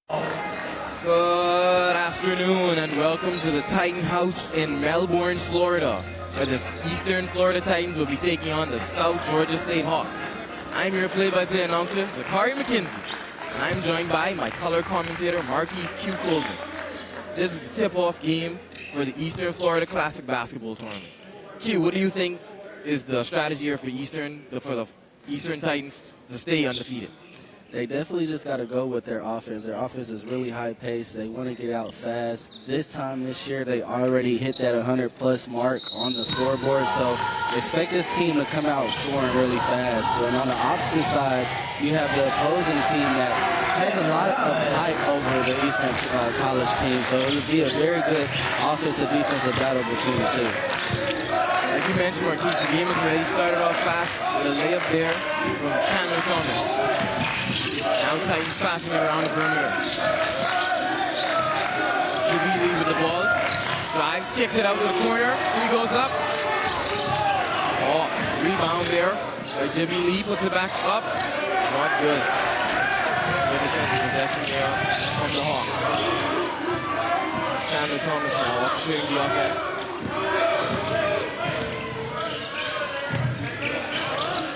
Good afternoon and welcome to the Titan House in Melbourne, Florida, where the Eastern Florida Titans will be taking on the South Georgia State Hawks. I'm your play-by-play announcer, Zachary McKenzie, and I'm joined by my color commentator, Marquise Q. Colgan. This is the tip-off game for the Eastern Florida Classic Basketball Tournament. Q, what do you think is the strategy here for the Eastern Titans to stay undefeated? They definitely just got to go with their offense. Their offense is really high-paced. They want to get out fast. This time this year, they already hit that 100-plus mark on the scoreboard, so expect this team to come out scoring really fast. And on the opposite side, you have the opposing team that has a lot of hype over the Eastern College team, so it would be a very good offensive-defensive battle between the two. Like you mentioned, Marquise, the game is ready. Started off fast with a layup there from Chandler Thomas. Now Titans passing it around the perimeter. Jabili with the ball. Drives, kicks it out to the corner. Three goes up. Off. Rebound there. Jabili puts it back up. Not good. Good defensive possession there from the Hawks. Chandler Thomas now orchestrating the offense.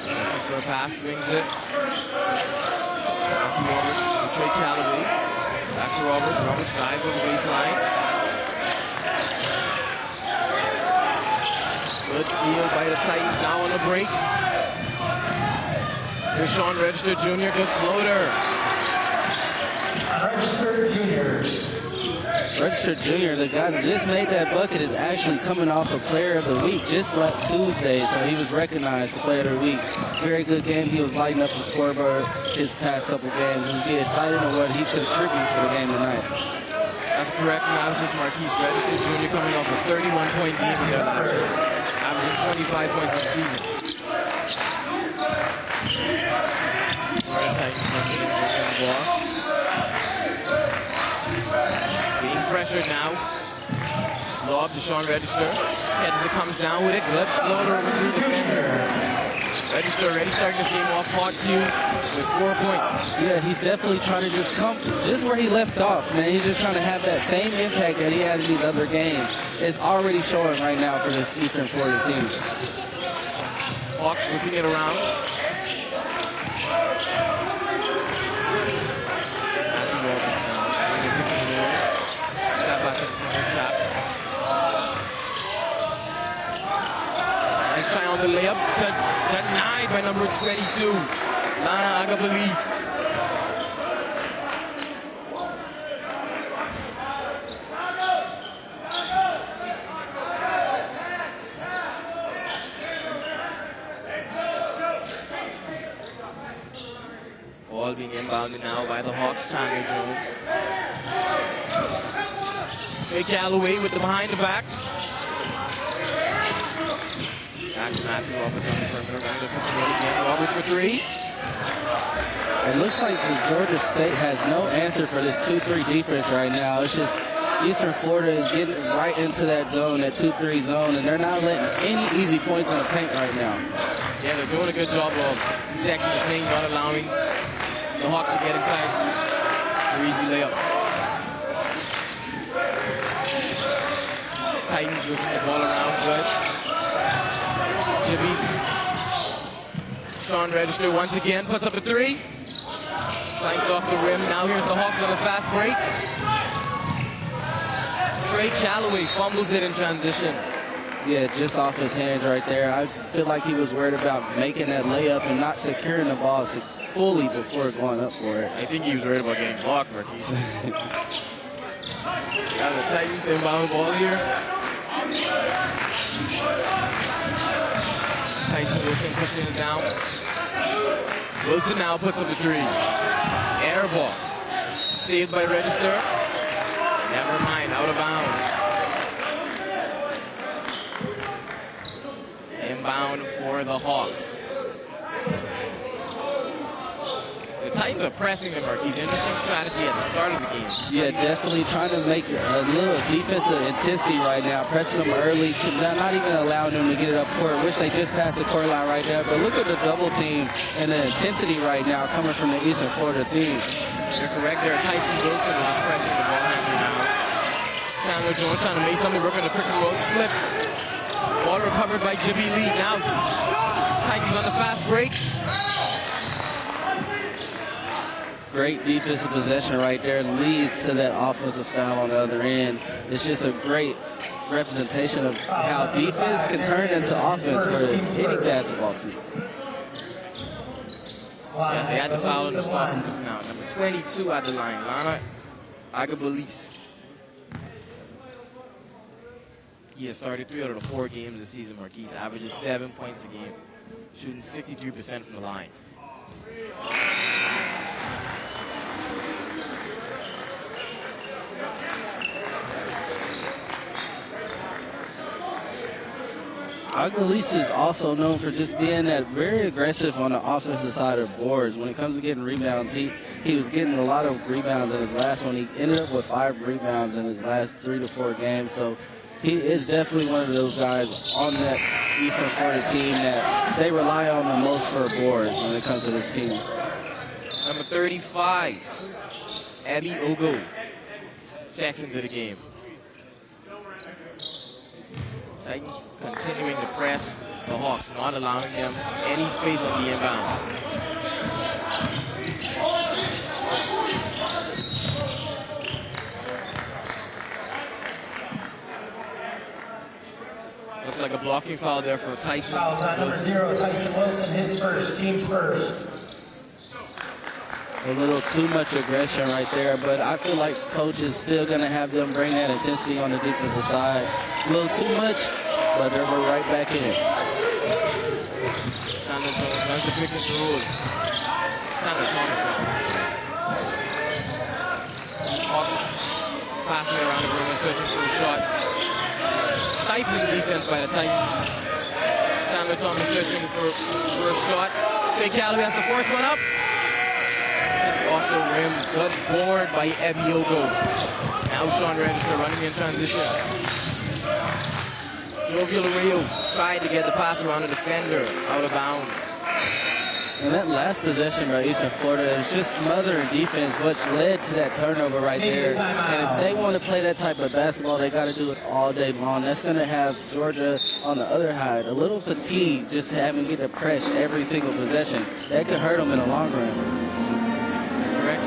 Looking for a pass, swings it. Back to Roberts, Trey Callaway. Back to Roberts. Roberts drives over the baseline. Good steal by the Titans now on the break. Here's Sean Register Jr. Good floater. Register Jr., the guy that just made that bucket, is actually coming off a Player of the Week just like Tuesday, so he was recognized for Player of the Week. Very good game. He was lighting up the scoreboard his past couple games. We'll be excited on what he contributed to the game tonight. That's correct analysis. Marquise Register Jr. coming off a 31-point game here last year, averaging 25 points in the season. Being pressured now. Lob to Sean Register. Catches it, comes down with it. Good floater over to the defender. Register already starting this game off hot cue with 4 points. Yeah, he's definitely trying to just come just where he left off, man. He's just trying to have that same impact that he had in these other games. It's already showing right now for this Eastern Florida team. Hawks whipping it around. Nice try on the layup, denied by number 22, Lana Agabalis. Ball being inbounded now by the Hawks, Chandler Jones. Trey Callaway with the behind the back. Back to Matthew Roberts on the perimeter. Going to put the ball again. Roberts for three. It looks like Georgia State has no answer for this 2-3 defense right now. It's just Eastern Florida is getting right into that zone, that 2-3 zone, and they're not letting any easy points in the paint right now. Yeah, they're doing a good job of protecting the paint, not allowing the Hawks to get inside for easy layups. Titans whipping the ball around, good. Jimmy. Sean Register once again puts up a three. Flanks off the rim. Now here's the Hawks on a fast break. Trey Callaway fumbles it in transition. Yeah, just off his hands right there. I feel like he was worried about making that layup and not securing the ball fully before going up for it. I think he was worried about getting blocked, Marquise. Got the Titans inbound ball here. Tyson Wilson pushing it down. Wilson now puts up a three. Air ball. Saved by Register. Never mind, out of bounds. Inbound for the Hawks. The Titans are pressing the Marquise. Interesting strategy at the start of the game. Yeah, definitely trying to make a little defensive intensity right now, pressing them early, not even allowing them to get it up court. Wish they just passed the court line right there, but look at the double team and the intensity right now coming from the Eastern Florida team. You're correct there. Tyson Wilson is just pressing the ball handler now. Chandler Jones trying to make something work on the pick and roll, slips. Ball recovered by Jimmy Lee. Now Titans on the fast break. Great defensive possession right there, leads to that offensive foul on the other end. It's just a great representation of how defense can turn into offense for any basketball team. Yes, they had the foul in the start from just now. Number 22 at the line, Lana Agabalis. He has started 3 out of the 4 games this season. Marquise averages 7 points a game, shooting 63% from the line. Aguilise is also known for just being that very aggressive on the offensive side of the boards. When it comes to getting rebounds, he was getting a lot of rebounds in his last one. He ended up with 5 rebounds in his last 3 to 4 games. So he is definitely one of those guys on that Eastern Florida team that they rely on the most for boards when it comes to this team. Number 35, Abby Ogo checks into the game. Titans continuing to press the Hawks, not allowing them any space on the inbound. Looks like a blocking foul there for Tyson. Foul's on number 0, Tyson Wilson, his first, team's first. A little too much aggression right there, but I feel like coach is still going to have them bring that intensity on the defensive side. A little too much, but they're right back in it. Chandler Thomas runs the pick and roll. Chandler Thomas now. Hawks passing it around the rim and searching for a shot. Stifling defense by the Titans. Chandler Thomas searching for a shot. Trey Calloway has to force one up. It's off the rim. Good board by Ebiogo. Now Sean Register running in transition. Joe Villarreal tried to get the pass around the defender, out of bounds. And that last possession by Eastern Florida is just smothering defense, which led to that turnover right there. And if they want to play that type of basketball, they got to do it all day long. That's going to have Georgia on the other side a little fatigued, just having to get the press every single possession. That could hurt them in the long run. Correct.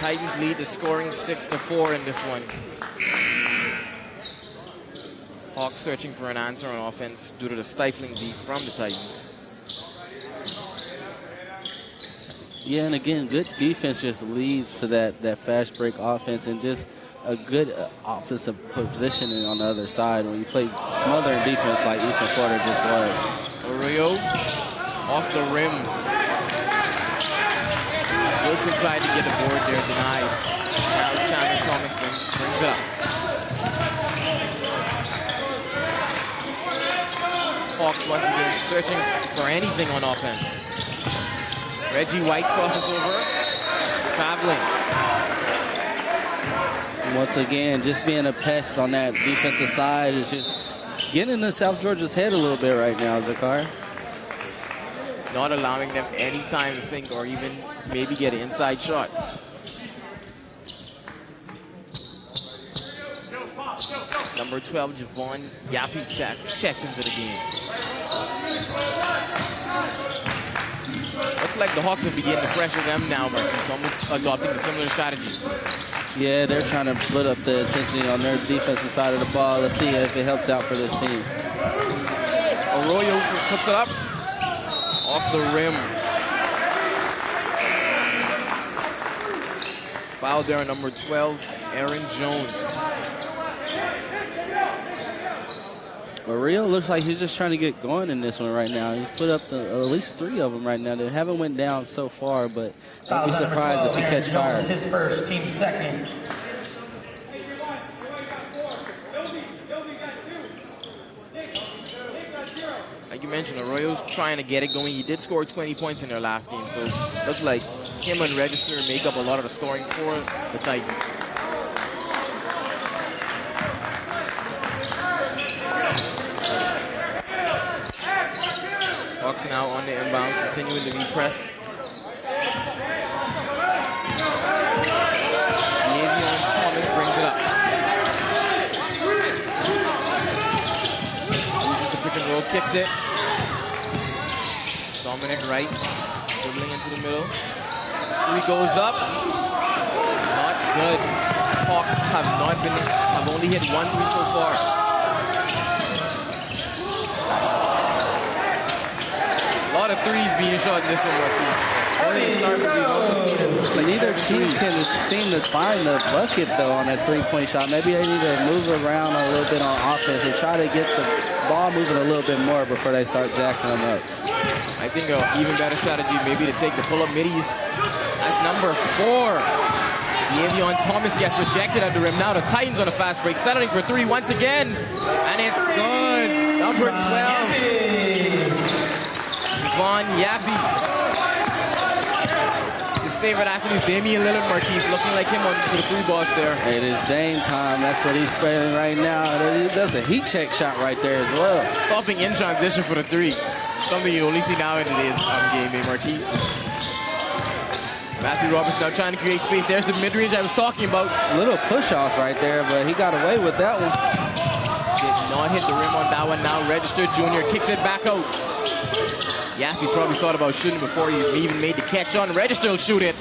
Titans lead the scoring 6-4 in this one. Hawks searching for an answer on offense due to the stifling D from the Titans. Yeah, and again, good defense just leads to that fast break offense and just a good offensive positioning on the other side when you play smothering defense like Eastern Florida just was. Arroyo off the rim. Wilson tried to get a board there, denied. Now Chandler Thomas brings it up. Hawks once again searching for anything on offense. Reggie White crosses over, traveling. Once again, just being a pest on that defensive side is just getting into South Georgia's head a little bit right now, Zakar. Not allowing them any time to think or even maybe get an inside shot. Number 12, Javon Yappy checks into the game. Looks like the Hawks are beginning to pressure them now, Marquis, almost adopting a similar strategy. Yeah, they're trying to split up the intensity on their defensive side of the ball. Let's see if it helps out for this team. Arroyo puts it up off the rim. Foul there on number 12, Aaron Jones. But Rio looks like he's just trying to get going in this one right now. He's put up at least 3 of them right now. They haven't went down so far, but I'd be surprised if he catch fire. His first, team second. Like you mentioned, Arroyo's trying to get it going. He did score 20 points in their last game, so looks like him and Register make up a lot of the scoring for the Titans. Hawks now on the inbound, continuing to be pressed. Thomas brings it up. Uses the pick and roll, kicks it. Dominic Wright dribbling into the middle. He goes up. Not good. Hawks have only hit 1 3 so far. A lot of threes being shot in this one, Neither team can seem to find the bucket, though, on that three-point shot. Maybe they need to move around a little bit on offense and try to get the ball moving a little bit more before they start jacking them up. I think an even better strategy maybe to take the pull-up middies. That's number 4. Davion Thomas gets rejected at the rim. Now the Titans on a fast break, settling for 3 once again. And it's good. Number 12. Von Yappy. His favorite athlete is Damian Lillard, Marquise, looking like him on for the 3 balls there. It is Dame time. That's what he's playing right now. That's a heat check shot right there as well. Stopping in transition for the 3. Something you only see now in today's game, Marquise. Matthew Roberts now trying to create space. There's the mid-range I was talking about. A little push-off right there, but he got away with that one. Did not hit the rim on that one. Now Register Jr. kicks it back out. Yappy probably thought about shooting before he even made the catch on. Register will shoot it.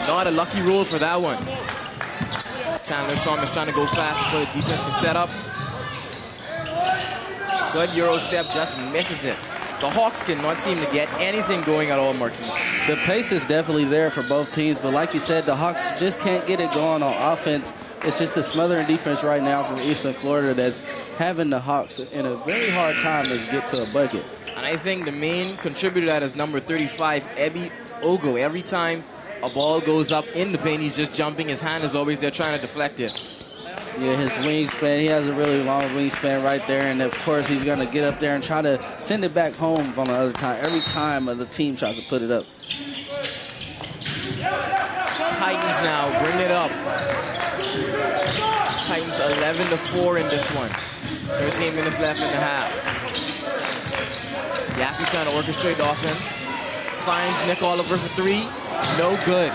Not a lucky roll for that one. Chandler Thomas trying to go fast before the defense can set up. Good Euro step, just misses it. The Hawks cannot seem to get anything going at all, Marquise. The pace is definitely there for both teams, but like you said, the Hawks just can't get it going on offense. It's just a smothering defense right now from Eastern Florida that's having the Hawks in a very hard time to get to a bucket. And I think the main contributor to that is number 35, Ebi Ogo. Every time a ball goes up in the paint, he's just jumping. His hand is always there trying to deflect it. Yeah, his wingspan, he has a really long wingspan right there, and of course he's going to get up there and try to send it back home on the other time. Every time the team tries to put it up. Titans now bring it up. Titans 11-4 in this one. 13 minutes left in the half. Yappy trying to orchestrate the offense. Finds Nick Oliver for 3. No good.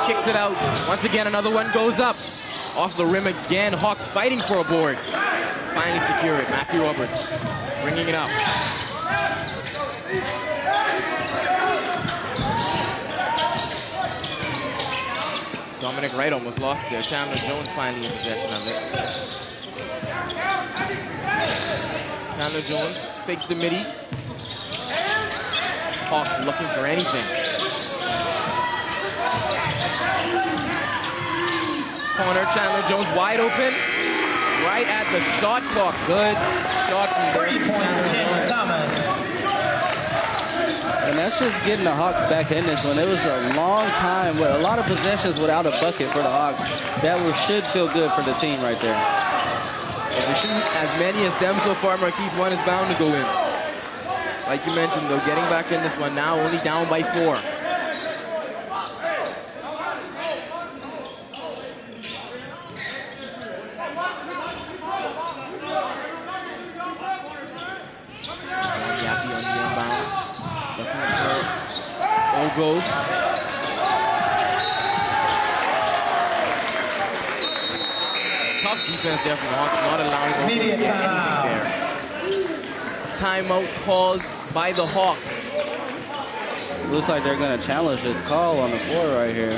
Kicks it out. Once again, another one goes up. Off the rim again. Hawks fighting for a board. Finally secure it. Matthew Roberts bringing it up. Dominic Wright almost lost it there. Chandler Jones finally in possession of it. Chandler Jones fakes the midi. Hawks looking for anything. Corner, Chandler Jones wide open. Right at the shot clock. Good shot from Chandler Jones. And that's just getting the Hawks back in this one. It was a long time with a lot of possessions without a bucket for the Hawks. That should feel good for the team right there. If we shoot as many as them so far, Marquise, one is bound to go in. Like you mentioned, though, getting back in this one now, only down by 4. Yappy on the inbound. Looking for Ogo. defense there from the Hawks, not allowing them to do Immediate anything there. Timeout called by the Hawks. Looks like they're going to challenge this call on the floor right here.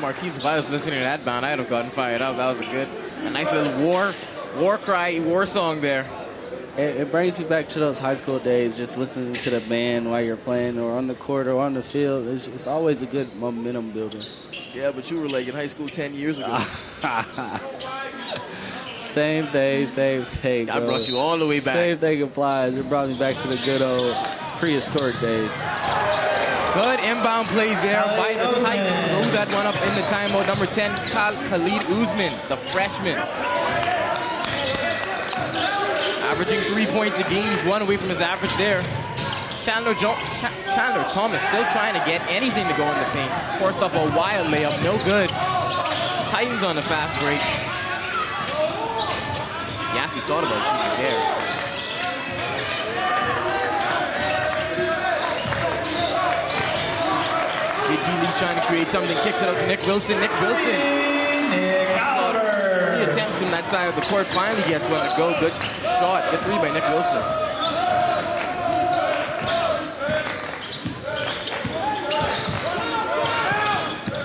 Marquise, if I was listening to that band, I'd have gotten fired up. That was a nice little war cry, war song there. It brings me back to those high school days, just listening to the band while you're playing or on the court or on the field. It's always a good momentum builder. Yeah, but you were like in high school 10 years ago. Same thing. I brought you all the way back. Same thing applies. It brought me back to the good old prehistoric days. Good inbound play there by the Titans. Throw that one up in the timeout. Number 10, Khalid Usman, the freshman. Averaging 3 points a game. He's 1 away from his average there. Chandler Thomas still trying to get anything to go in the paint. Forced up a wild layup. No good. Titans on the fast break. Yeah, he thought about shooting there. Lee trying to create something, kicks it up to Nick Wilson. He attempts from that side of the court, finally gets one to go. Good shot, good three by Nick Wilson.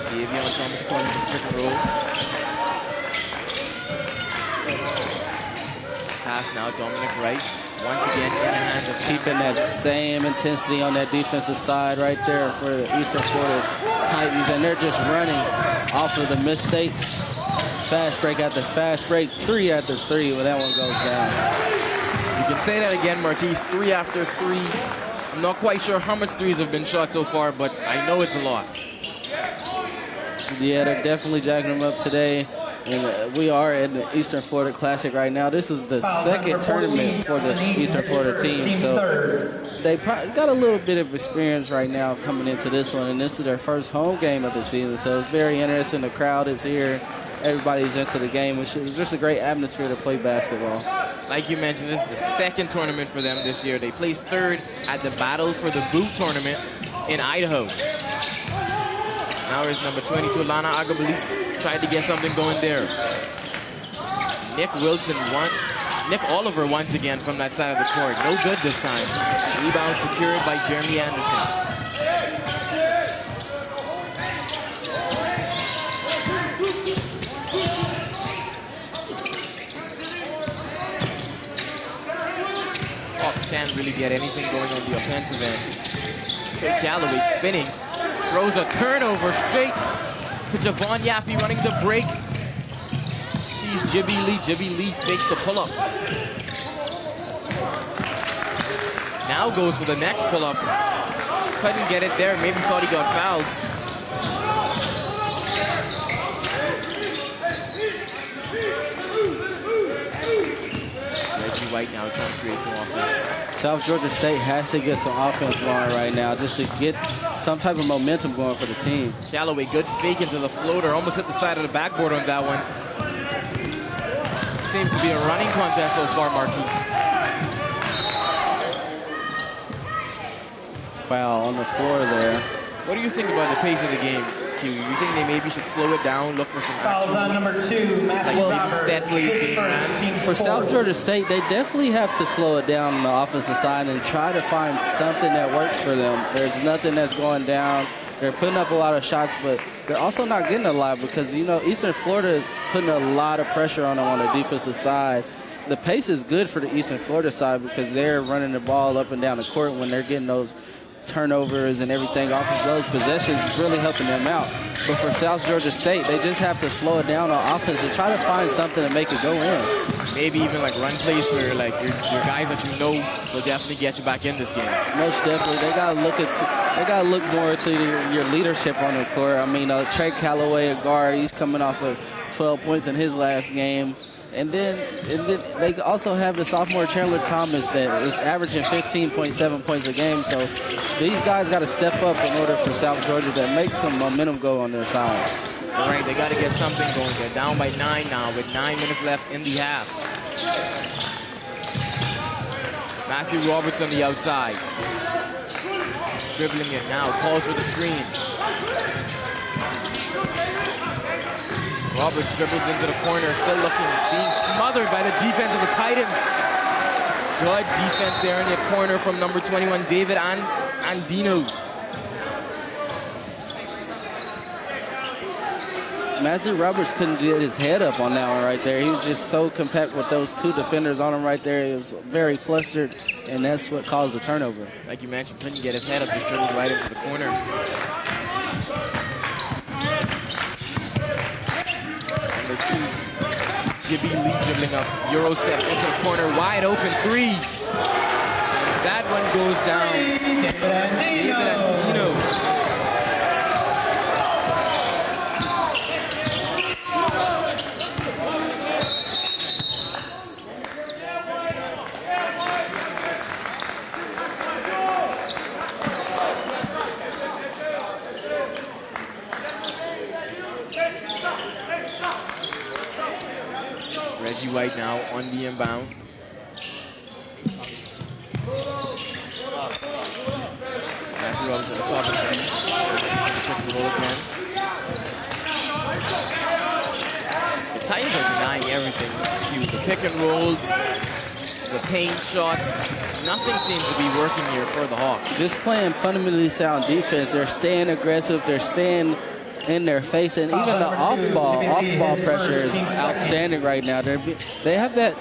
Davion Thomas calling for pick and roll. Pass now, Dominic Wright. Once again, in the hands of keeping that same intensity on that defensive side right there for the Eastern Florida Titans, and they're just running off of the mistakes. Fast break after fast break, 3 after 3 when that one goes down. You can say that again, Marquise, 3 after 3. I'm not quite sure how much threes have been shot so far, but I know it's a lot. Yeah, they're definitely jacking them up today. And we are in the Eastern Florida Classic right now. This is the second tournament for the Eastern Florida team. So they probably got a little bit of experience right now coming into this one. And this is their first home game of the season. So it's very interesting. The crowd is here. Everybody's into the game, which is just a great atmosphere to play basketball. Like you mentioned, this is the second tournament for them this year. They placed 3rd at the Battle for the Boot tournament in Idaho. Now here's number 22, Lana Agabalis. Tried to get something going there. Nick Oliver once again from that side of the court. No good this time. Rebound secured by Jeremy Anderson. Hawks can't really get anything going on the offensive end. Trey Calloway spinning. Throws a turnover straight to Javon Yappy running the break. Sees Jibby Lee. Jibby Lee fakes the pull-up. Now goes for the next pull-up. Couldn't get it there. Maybe thought he got fouled. Reggie White now trying to create some offense. South Georgia State has to get some offense going right now just to get some type of momentum going for the team. Calloway, good fake into the floater. Almost hit the side of the backboard on that one. Seems to be a running contest so far, Marquise. Foul on the floor there. What do you think about the pace of the game, Q? You think they maybe should slow it down, look for some Fouls on number 2, Matthew Roberts. For South Georgia State, they definitely have to slow it down on the offensive side and try to find something that works for them. There's nothing that's going down They're putting up a lot of shots, but they're also not getting a lot because, you know, Eastern Florida is putting a lot of pressure on them on the defensive side. The pace is good for the Eastern Florida side because they're running the ball up and down the court when they're getting those turnovers and everything off of those possessions. It's really helping them out. But for South Georgia State, they just have to slow it down on offense and try to find something to make it go in. Maybe even like run plays for like your guys that you know will definitely get you back in this game. Most definitely, they gotta look more to your leadership on the court. I mean, Trey Calloway, a guard, he's coming off of 12 points in his last game. And then they also have the sophomore Chandler Thomas that is averaging 15.7 points a game. So these guys got to step up in order for South Georgia to make some momentum go on their side. All right, they got to get something going. They're down by 9 now with 9 minutes left in the half. Matthew Roberts on the outside. Dribbling it now, calls for the screen. Roberts dribbles into the corner, still looking, being smothered by the defense of the Titans. Good defense there in the corner from number 21, David Andino. Matthew Roberts couldn't get his head up on that one right there. He was just so compact with those two defenders on him right there. He was very flustered, and that's what caused the turnover. Like you mentioned, couldn't get his head up, just dribbled right into the corner. Number 2, Jibby Lee dribbling up, Euro steps into the corner, wide open 3. And that one goes down. David Andino. Reggie White now on the inbound. Matthew Roberts at the top of the key. Pick and roll again. The Titans are denying everything. The pick and rolls, the paint shots, nothing seems to be working here for the Hawks. Just playing fundamentally sound defense. They're staying aggressive. They're staying in their face, and even the off-ball pressure is outstanding right now. They have that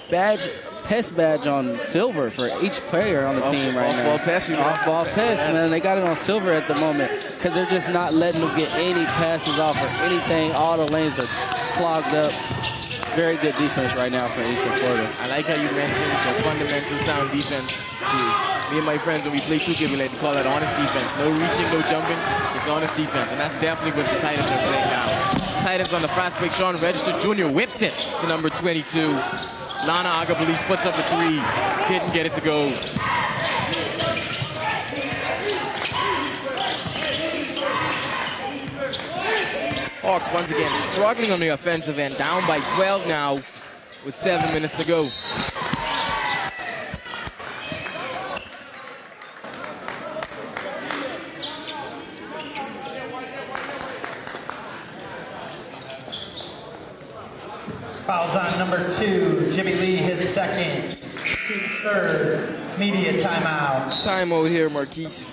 badge, pest badge on silver for each player on the team right now. Off-ball pest, man. They got it on silver at the moment because they're just not letting them get any passes off or anything. All the lanes are clogged up. Very good defense right now for Eastern Florida. I like how you mentioned the fundamental sound defense. Me and my friends, when we play 2K, we like to call that honest defense. No reaching, no jumping. It's honest defense, and that's definitely what the Titans are playing now. Titans on the fast break. Sean Register Jr. whips it to number 22. Lana Agabalis puts up a 3. Didn't get it to go. Hawks once again struggling on the offensive end, down by 12 now with 7 minutes to go. Fouls on number 2, Jimmy Lee, his second. Team's third. Media timeout. Timeout here, Marquise.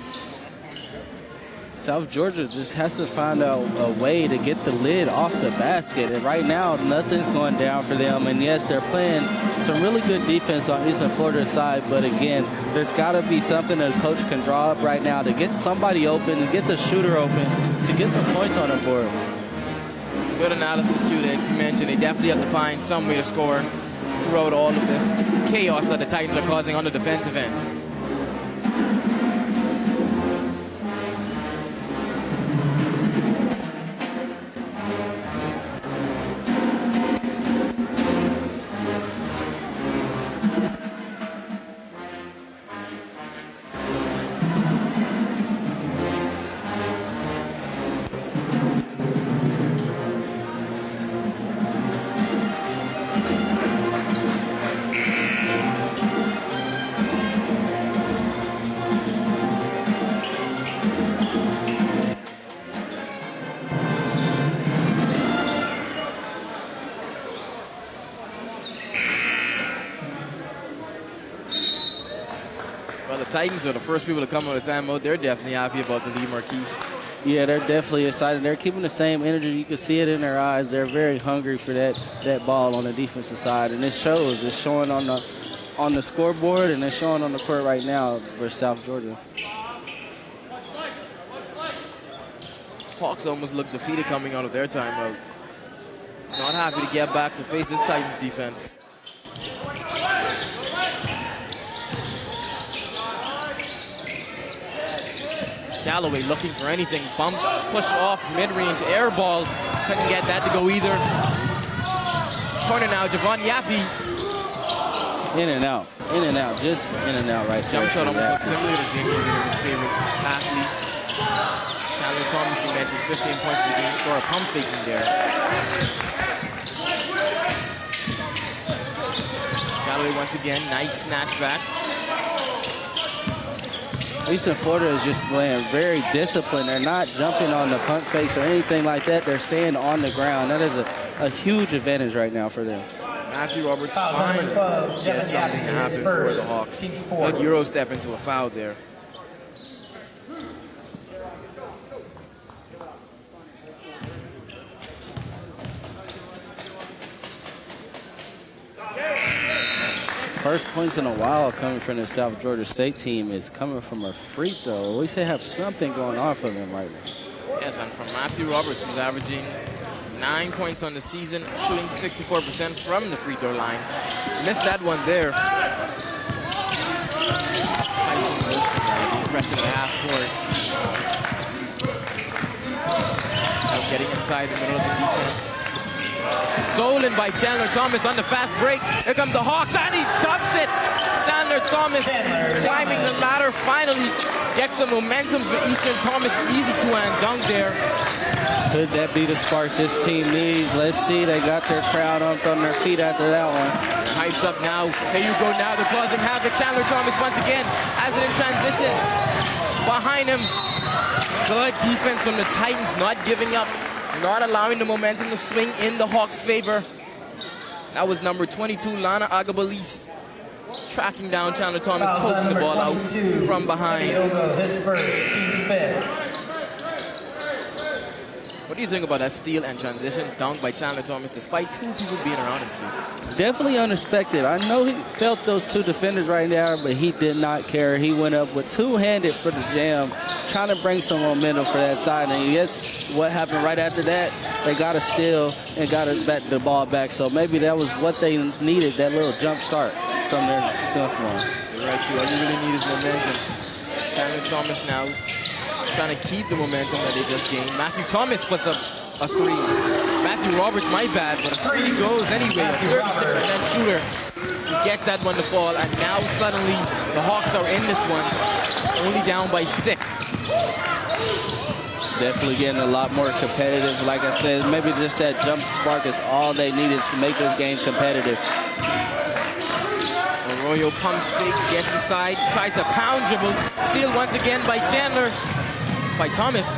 South Georgia just has to find a way to get the lid off the basket. And right now, nothing's going down for them. And yes, they're playing some really good defense on Eastern Florida's side. But again, there's got to be something that a coach can draw up right now to get somebody open, to get the shooter open, to get some points on the board. Good analysis, too, that you mentioned. They definitely have to find some way to score throughout all of this chaos that the Titans are causing on the defensive end. Well, the Titans are the first people to come out of timeout. They're definitely happy about the lead, Marquise. Yeah, they're definitely excited. They're keeping the same energy. You can see it in their eyes. They're very hungry for that ball on the defensive side, and it shows. It's showing on the scoreboard, and it's showing on the court right now for South Georgia. Hawks almost look defeated coming out of their timeout. Not happy to get back to face this Titans defense. Galloway looking for anything. Bumps, push off, mid-range air ball. Couldn't get that to go either. Corner now, Javon Yappy. In and out, just in and out right there. Jump shot almost looks similar to James Williams' favorite athlete. Chandler Thomas, you mentioned 15 points in the game, score a pump faking there. Galloway once again, nice snatch back. Eastern Florida is just playing very disciplined. They're not jumping on the pump fakes or anything like that. They're staying on the ground. That is a huge advantage right now for them. Matthew Roberts finally gets something to happen for the Hawks. Good Euro step into a foul there. First points in a while coming from the South Georgia State team is coming from a free throw. At least they have something going on for them right now. Yes, and from Matthew Roberts, who's averaging 9 points on the season, shooting 64% from the free throw line. Missed that one there. Tyson Wilson, pressure to half court. Now getting inside the middle of the defense. Stolen by Chandler Thomas on the fast break. Here come the Hawks, and he dumps it. Chandler Thomas climbing the ladder, finally gets some momentum for Eastern Thomas. Easy two-hand dunk there. Could that be the spark this team needs? Let's see. They got their crowd on their feet after that one. Hypes up now. Here you go now. They're causing havoc. Chandler Thomas once again has it in transition. Behind him. Good defense from the Titans, not giving up. Not allowing the momentum to swing in the Hawks' favor. That was number 22, Lana Agabalis, tracking down Chandler Thomas, poking the ball out from behind. His first, team's fifth. What do you think about that steal and transition dunk by Chandler Thomas, despite two people being around him? Definitely unexpected. I know he felt those two defenders right there, but he did not care. He went up with two-handed for the jam, trying to bring some momentum for that side. And that's what happened right after that. They got a steal and got the ball back. So maybe that was what they needed, that little jump start from their sophomore. You're right, Q. All you really need is momentum. Chandler Thomas now trying to keep the momentum that they just gained. Matthew Thomas puts up a three. Matthew Roberts, my bad, but a three goes anyway. A 36% shooter. He gets that one to fall, and now suddenly the Hawks are in this one, only down by 6. Definitely getting a lot more competitive. Like I said, maybe just that jump spark is all they needed to make this game competitive. Arroyo pumps fakes, gets inside, tries to pound dribble. Steal once again by Chandler, by Thomas.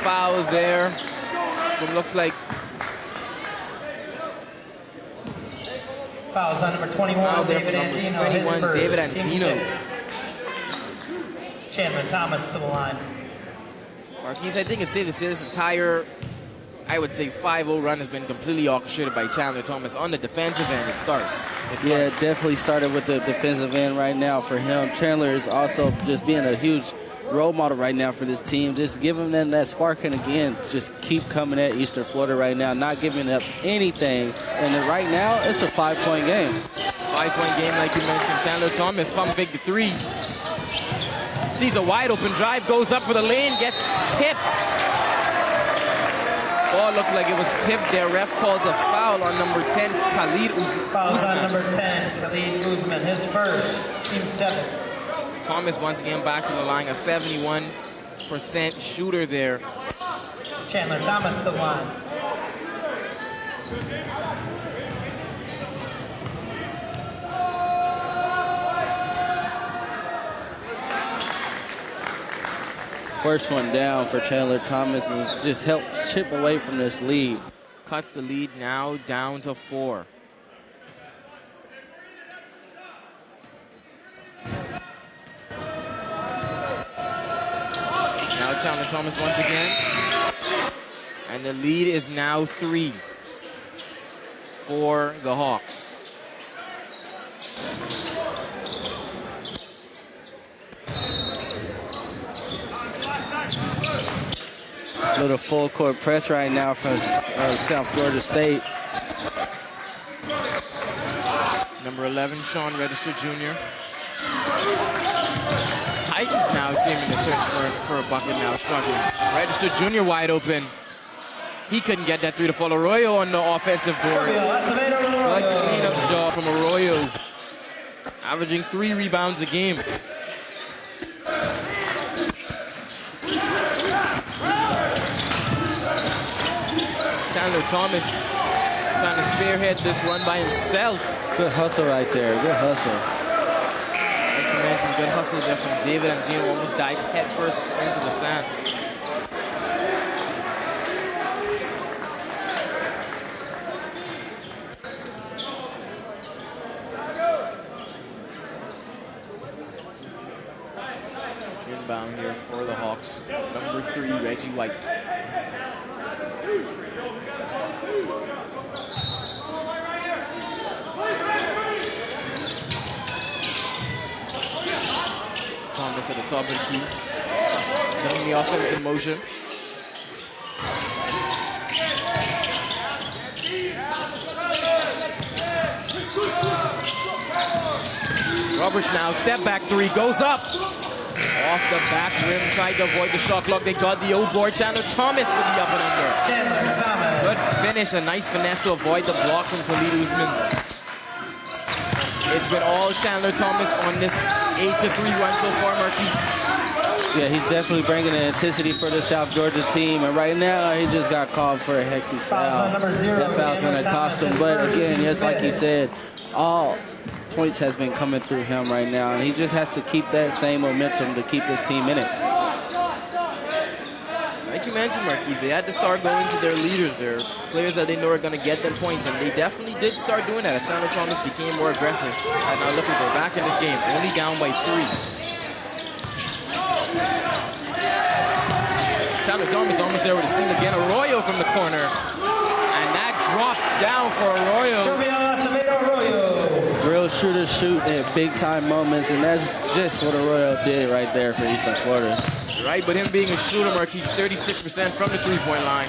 Foul there. It looks like Fouls on number 21, David Antino. 21, David Antino. Chandler Thomas to the line. Marquise, I think it's safe to say this entire, I would say, 5-0 run has been completely orchestrated by Chandler Thomas on the defensive end. It starts. Yeah, it definitely started with the defensive end right now for him. Chandler is also just being a huge role model right now for this team. Just giving them that spark, and again, just keep coming at Eastern Florida right now, not giving up anything. And right now, it's a 5-point game. 5-point game, like you mentioned. Chandler Thomas pump fake the three. Sees a wide open drive, goes up for the lane, gets tipped. Ball looks like it was tipped there. Ref calls a foul on number 10, Khalid Usman. Fouls on number 10, Khalid Usman, his first, team 7. Thomas once again back to the line, a 71% shooter there. Chandler Thomas to the line. First one down for Chandler Thomas is just helps chip away from this lead. Cuts the lead now down to 4. Chandler Thomas once again. And the lead is now 3 for the Hawks. Little full court press right now from South Georgia State. Number 11, Sean Register Jr. Titans now seeming to search for a bucket now, struggling. Register Jr. wide open. He couldn't get that 3 to fall. Arroyo on the offensive board. Good cleanup job from Arroyo. Averaging 3 rebounds a game. Chandler Thomas trying to spearhead this run by himself. Good hustle right there. Good hustle. Like you mentioned, good hustle there from David, and Gino almost dived head first into the stands. Inbound here for the Hawks. Number 3, Reggie White. Thomas at the top of the key. Getting the offense in motion. Roberts now, step back 3, goes up. Off the back rim, tried to avoid the shot clock. They got the old board. Chandler Thomas with the up and under. Good finish, a nice finesse to avoid the block from Khalid Usman. It's been all Chandler Thomas on this 8-3 run so far, Marquise. Yeah, he's definitely bringing the intensity for the South Georgia team. And right now, he just got called for a hectic foul. That foul's going to cost him. But again, just like you said, all points has been coming through him right now. And he just has to keep that same momentum to keep his team in it. Like you mentioned, Marquise, they had to start going to their leaders, their players that they know are going to get them points, and they definitely did start doing that. Chandler Thomas became more aggressive. And now look, they're back in this game, only down by 3. Chandler Thomas almost there with a steal again. Arroyo from the corner, and that drops down for Arroyo. Real shooters shoot at big-time moments, and that's just what Arroyo did right there for Eastern Florida. Right, but him being a shooter, Marquise, 36% from the 3-point line.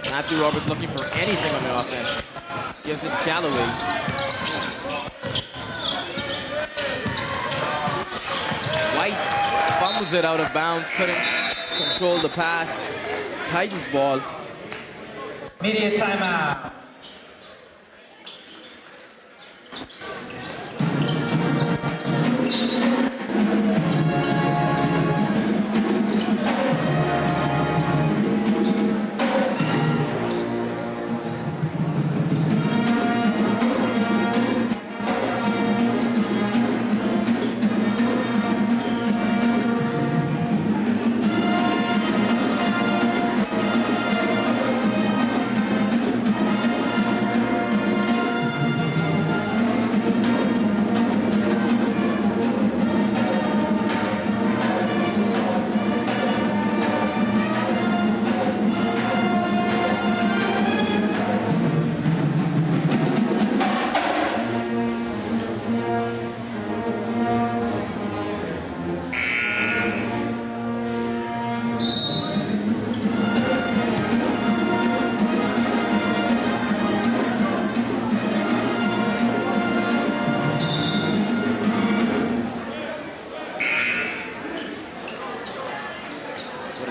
Matthew Roberts looking for anything on the offense. Gives it to Callaway. White fumbles it out of bounds, couldn't control the pass. Titans ball. Media timeout.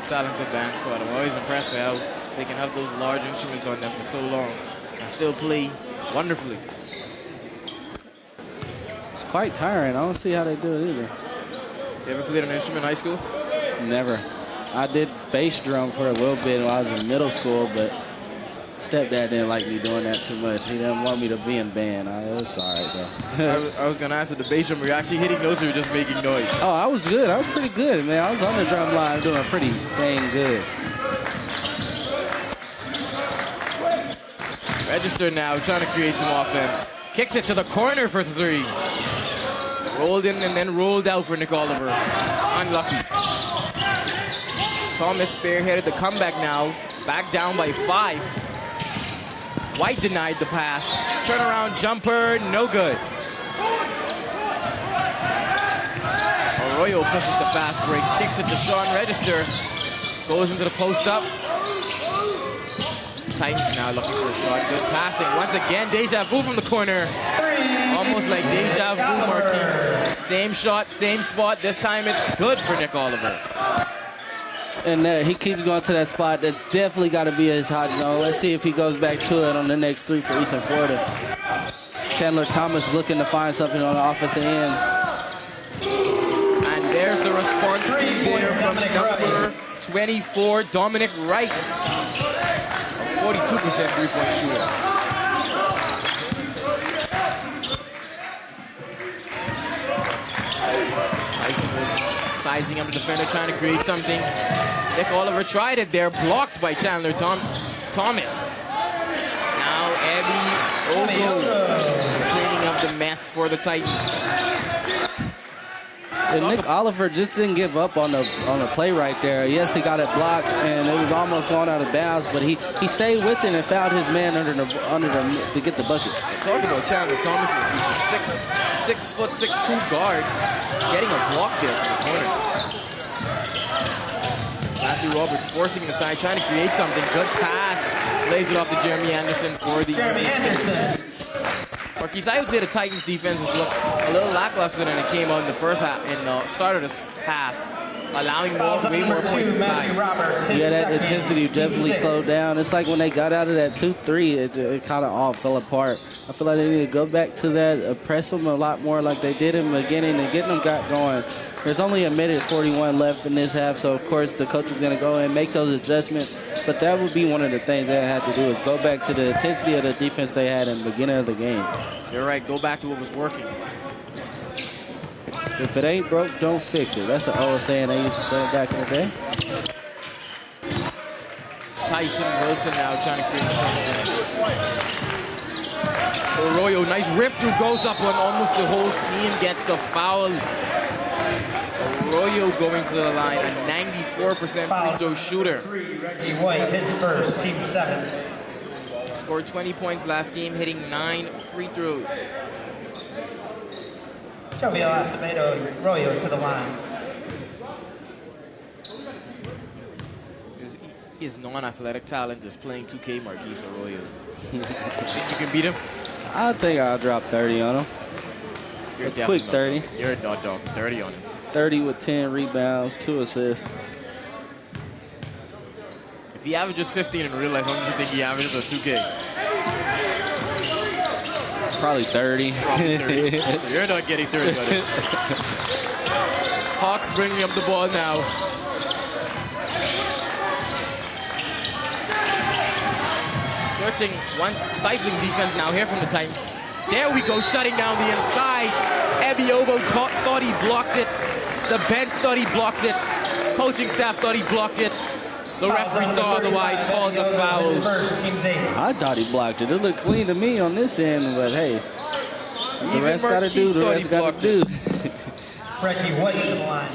Talented band squad. I'm always impressed by how they can have those large instruments on them for so long and still play wonderfully. It's quite tiring. I don't see how they do it either. You ever played an instrument in high school? Never. I did bass drum for a little bit when I was in middle school, but stepdad didn't like me doing that too much. He didn't want me to be in band. It was all right, though. I was going to ask, with the bass drum, were you actually hitting notes or were you just making noise? Oh, I was good. I was pretty good, man. I was on the drum line doing pretty dang good. Register now, trying to create some offense. Kicks it to the corner for 3. Rolled in and then rolled out for Nick Oliver. Unlucky. Thomas spearheaded the comeback now. Back down by 5. White denied the pass. Turnaround jumper, no good. Arroyo pushes the fast break, kicks it to Sean Register. Goes into the post up. Titans now looking for a shot. Good passing. Once again, deja vu from the corner. Almost like deja vu, Marquise. Same shot, same spot. This time it's good for Nick Oliver. And he keeps going to that spot. That's definitely got to be his hot zone. Let's see if he goes back to it on the next 3 for Eastern Florida. Chandler Thomas looking to find something on the offensive end. And there's the response there from number 24, Dominic Wright. A 42% three-point shooter. Tyson Wilson sizing up the defender, trying to create something. Nick Oliver tried it there, blocked by Chandler Thomas. Now Abby Ogo cleaning up the mess for the Titans. And Nick Oliver just didn't give up on the play right there. Yes, he got it blocked, and it was almost going out of bounds, but he stayed with it and found his man under to get the bucket. Talking about Chandler Thomas, he's a 6'6" guard, getting a block there from the corner. Matthew Roberts forcing the side, trying to create something. Good pass, lays it off to Jeremy Anderson for the. Jeremy Anderson. Marquise, I would say the Titans defense has looked a little lackluster than it came out in the first half, in the start of this half, allowing way more points inside. Yeah, that intensity definitely slowed down. It's like when they got out of that 2-3, it kind of all fell apart. I feel like they need to go back to that, press them a lot more like they did in the beginning and getting them got going. There's only a minute 41 left in this half, so of course the coach is going to go and make those adjustments. But that would be one of the things they had to do is go back to the intensity of the defense they had in the beginning of the game. You're right. Go back to what was working. If it ain't broke, don't fix it. That's an old saying they used to say back in the day. Tyson Wilson now trying to create something. Arroyo, nice rip through, goes up when almost the whole team gets the foul. Arroyo going to the line, a 94% free throw shooter. Reggie White, his first, team 7. Scored 20 points last game, hitting 9 free throws. Jovial Acevedo, Arroyo to the line. His non-athletic talent is playing 2K Marquise Arroyo. Think you can beat him? I think I'll drop 30 on him. You're a quick 30. You're a dog. 30 on him. 30 with 10 rebounds, 2 assists. If he averages 15 in real life, how much do you think he averages on 2K? Probably 30. Probably 30. So you're not getting 30, buddy. Hawks bringing up the ball now. Searching one stifling defense now here from the Titans. There we go, shutting down the inside. Ebiobo thought he blocked it. The bench thought he blocked it. Coaching staff thought he blocked it. The referee saw otherwise, called a foul. I thought he blocked it. It looked clean to me on this end, but hey, the rest got to do. The rest got to do. Reggie White to the line.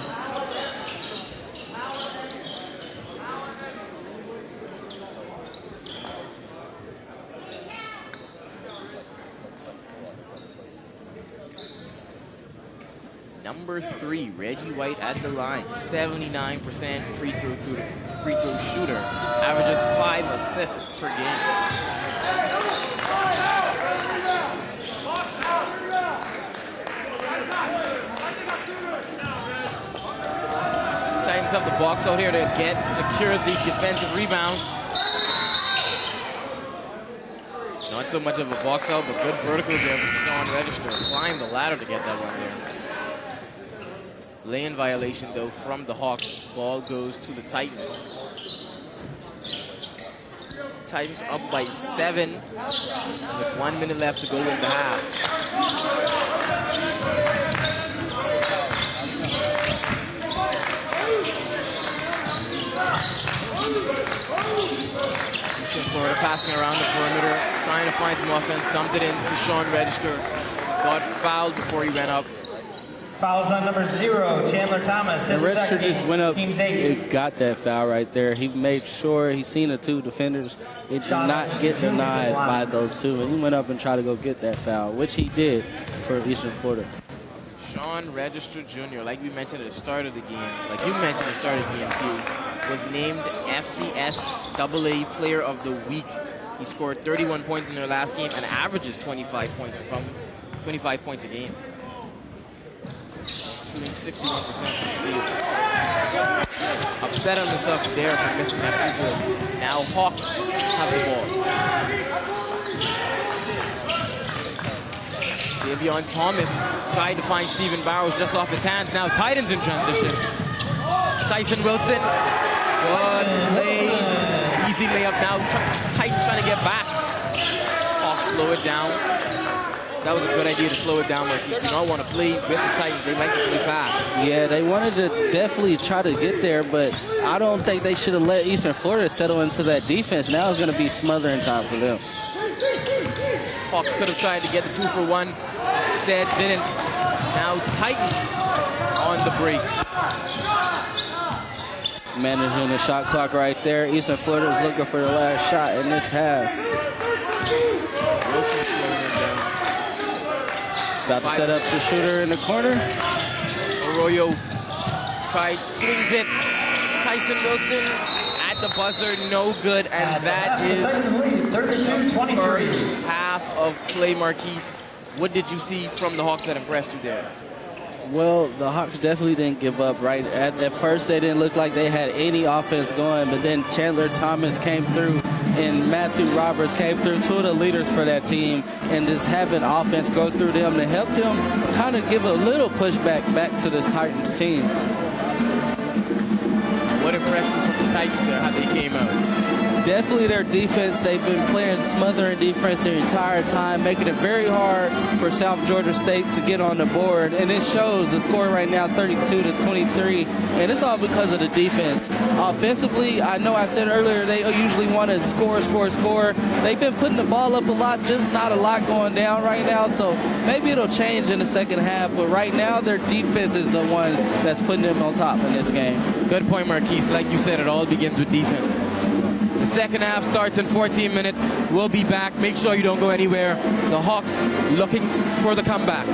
Number 3, Reggie White at the line, 79% free throw shooter, averages 5 assists per game. Titans have the box out here to secure the defensive rebound. Not so much of a box out, but good vertical there from Sean Register. Climbed the ladder to get that one there. Lane violation, though, from the Hawks. Ball goes to the Titans. Titans up by 7 with 1 minute left to go in the half. Eastern Florida passing around the perimeter, trying to find some offense. Dumped it in to Sean Register. Got fouled before he went up. Fouls on number 0, Chandler Thomas. The His redshirt second, just went up team's 8. and got that foul right there. He made sure he seen the 2 defenders. It did not get denied by those 2. And he went up and tried to go get that foul, which he did for Eastern Florida. Sean Register Jr., like we mentioned at the start of the game, like you mentioned at the start of the game, Q, was named FCS AA Player of the Week. He scored 31 points in their last game and averages 25 points a game. Shooting 61% from the field. Upset on himself there for missing that free throw. Now Hawks have the ball. Davion Thomas tried to find Stephen Barrows just off his hands. Now Titans in transition. Tyson Wilson. Good play. Easy layup now. Titans trying to get back. Hawks slow it down. That was a good idea to slow it down. Like, you do not want to play with the Titans. They like to play fast. Yeah, they wanted to definitely try to get there, but I don't think they should have let Eastern Florida settle into that defense. Now it's going to be smothering time for them. Hawks could have tried to get the 2 for 1. Instead, didn't. Now Titans on the break. Managing the shot clock right there. Eastern Florida is looking for the last shot in this half. Wilson slowing it down. About to set up the shooter in the corner. Arroyo swings it. Tyson Wilson at the buzzer, no good, and that is the first half of play. Marquise, what did you see from the Hawks that impressed you there? Well, the Hawks definitely didn't give up, right? At first, they didn't look like they had any offense going, but then Chandler Thomas came through and Matthew Roberts came through, 2 of the leaders for that team, and just having offense go through them to help them kind of give a little pushback back to this Titans team. What impressed you from the Titans there, how they came out? Definitely their defense. They've been playing smothering defense their entire time, making it very hard for South Georgia State to get on the board. And it shows. The score right now, 32-23. And it's all because of the defense. Offensively, I know I said earlier they usually want to score. They've been putting the ball up a lot, just not a lot going down right now. So maybe it'll change in the second half. But right now, their defense is the one that's putting them on top in this game. Good point, Marquise. Like you said, it all begins with defense. The second half starts in 14 minutes. We'll be back. Make sure you don't go anywhere. The Hawks looking for the comeback.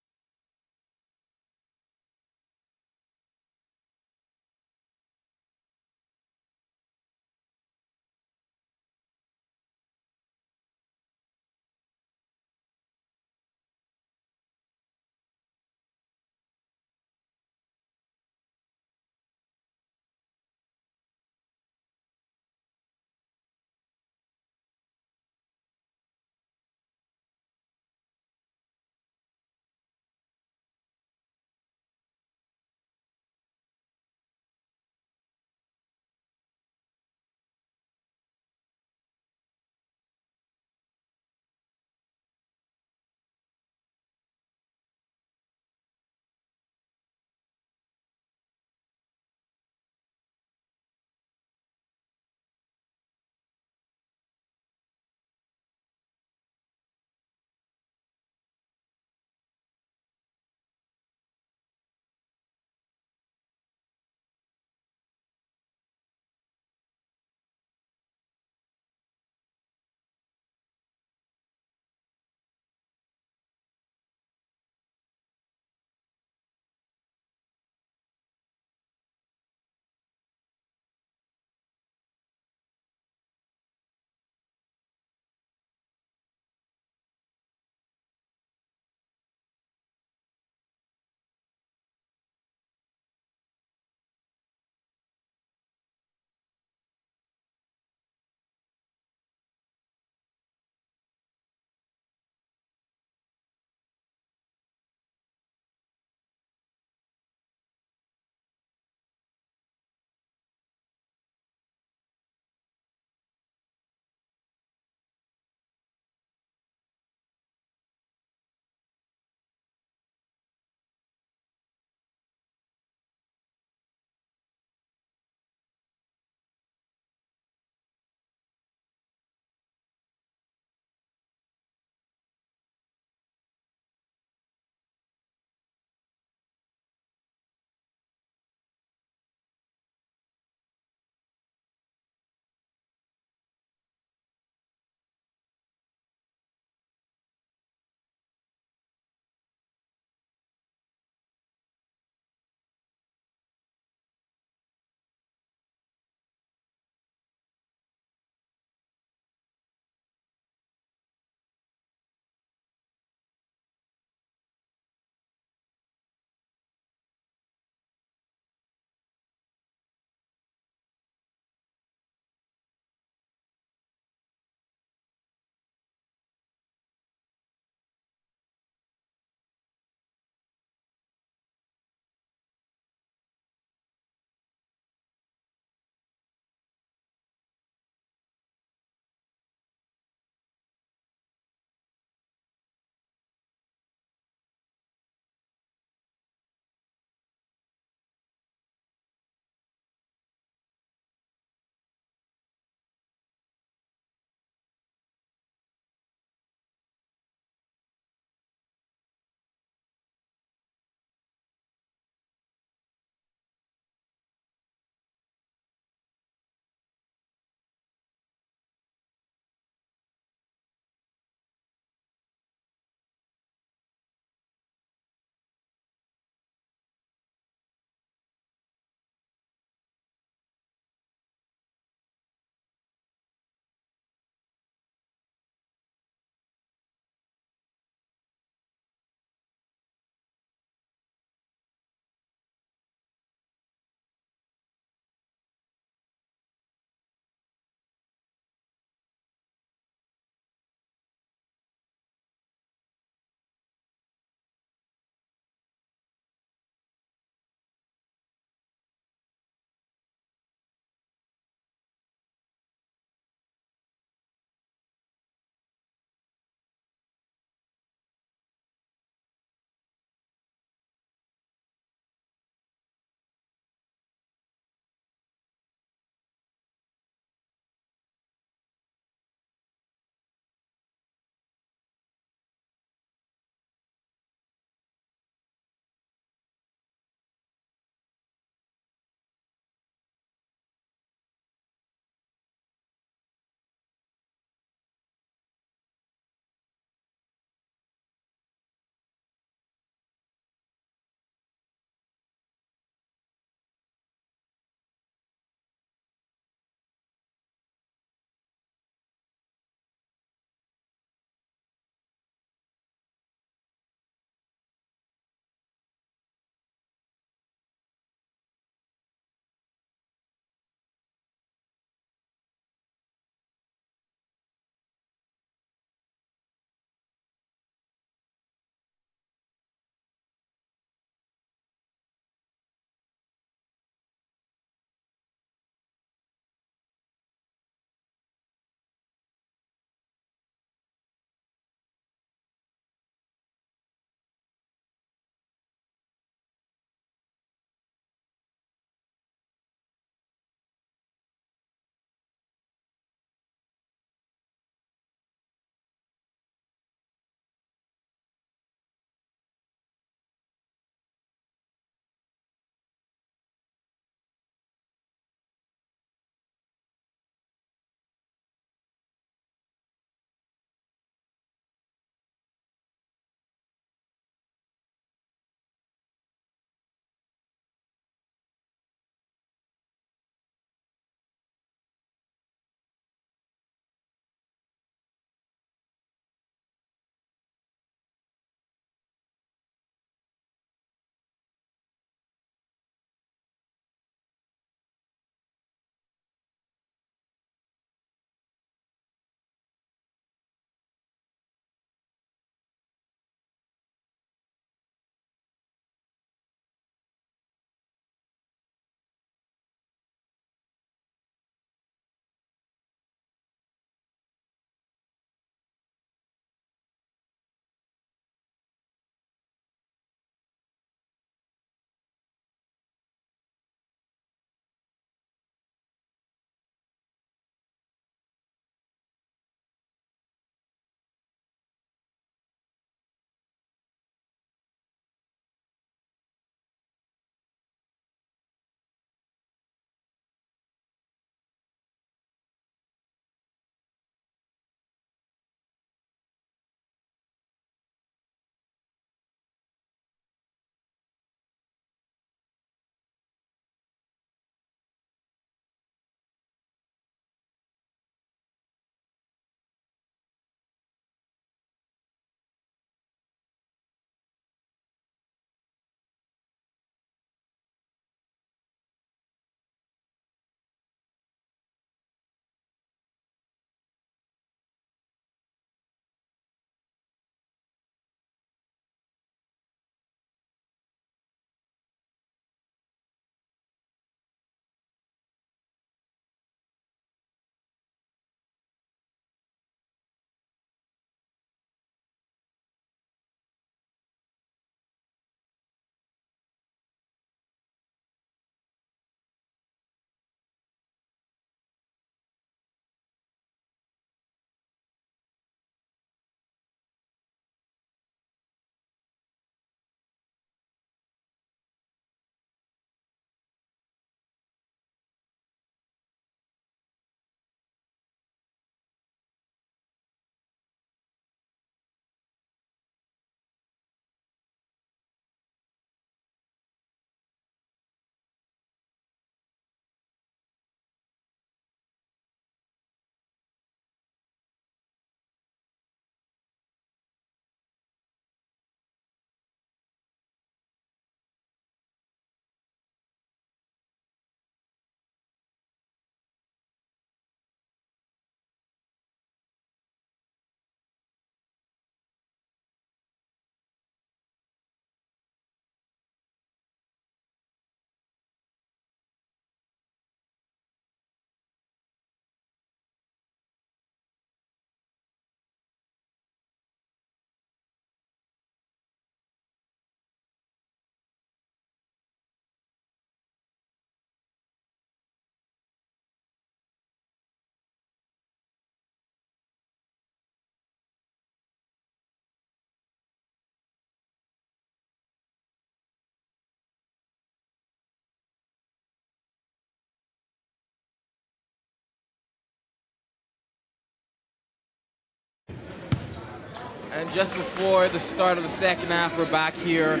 And just before the start of the second half, we're back here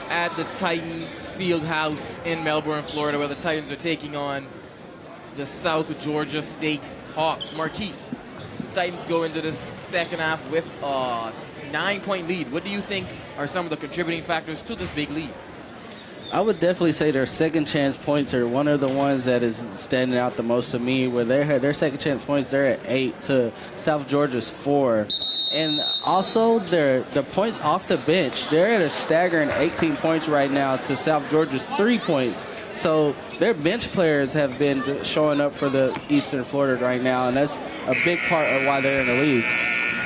at the Titans Field House in Melbourne, Florida, where the Titans are taking on the South Georgia State Hawks. Marquise, the Titans go into this second half with a 9-point lead. What do you think are some of the contributing factors to this big lead? I would definitely say their second chance points are one of the ones that is standing out the most to me, where their second chance points, they're at 8 to South Georgia's 4. And also the points off the bench, they're at a staggering 18 points right now to South Georgia's 3 points. So their bench players have been showing up for the Eastern Florida right now, and that's a big part of why they're in the league.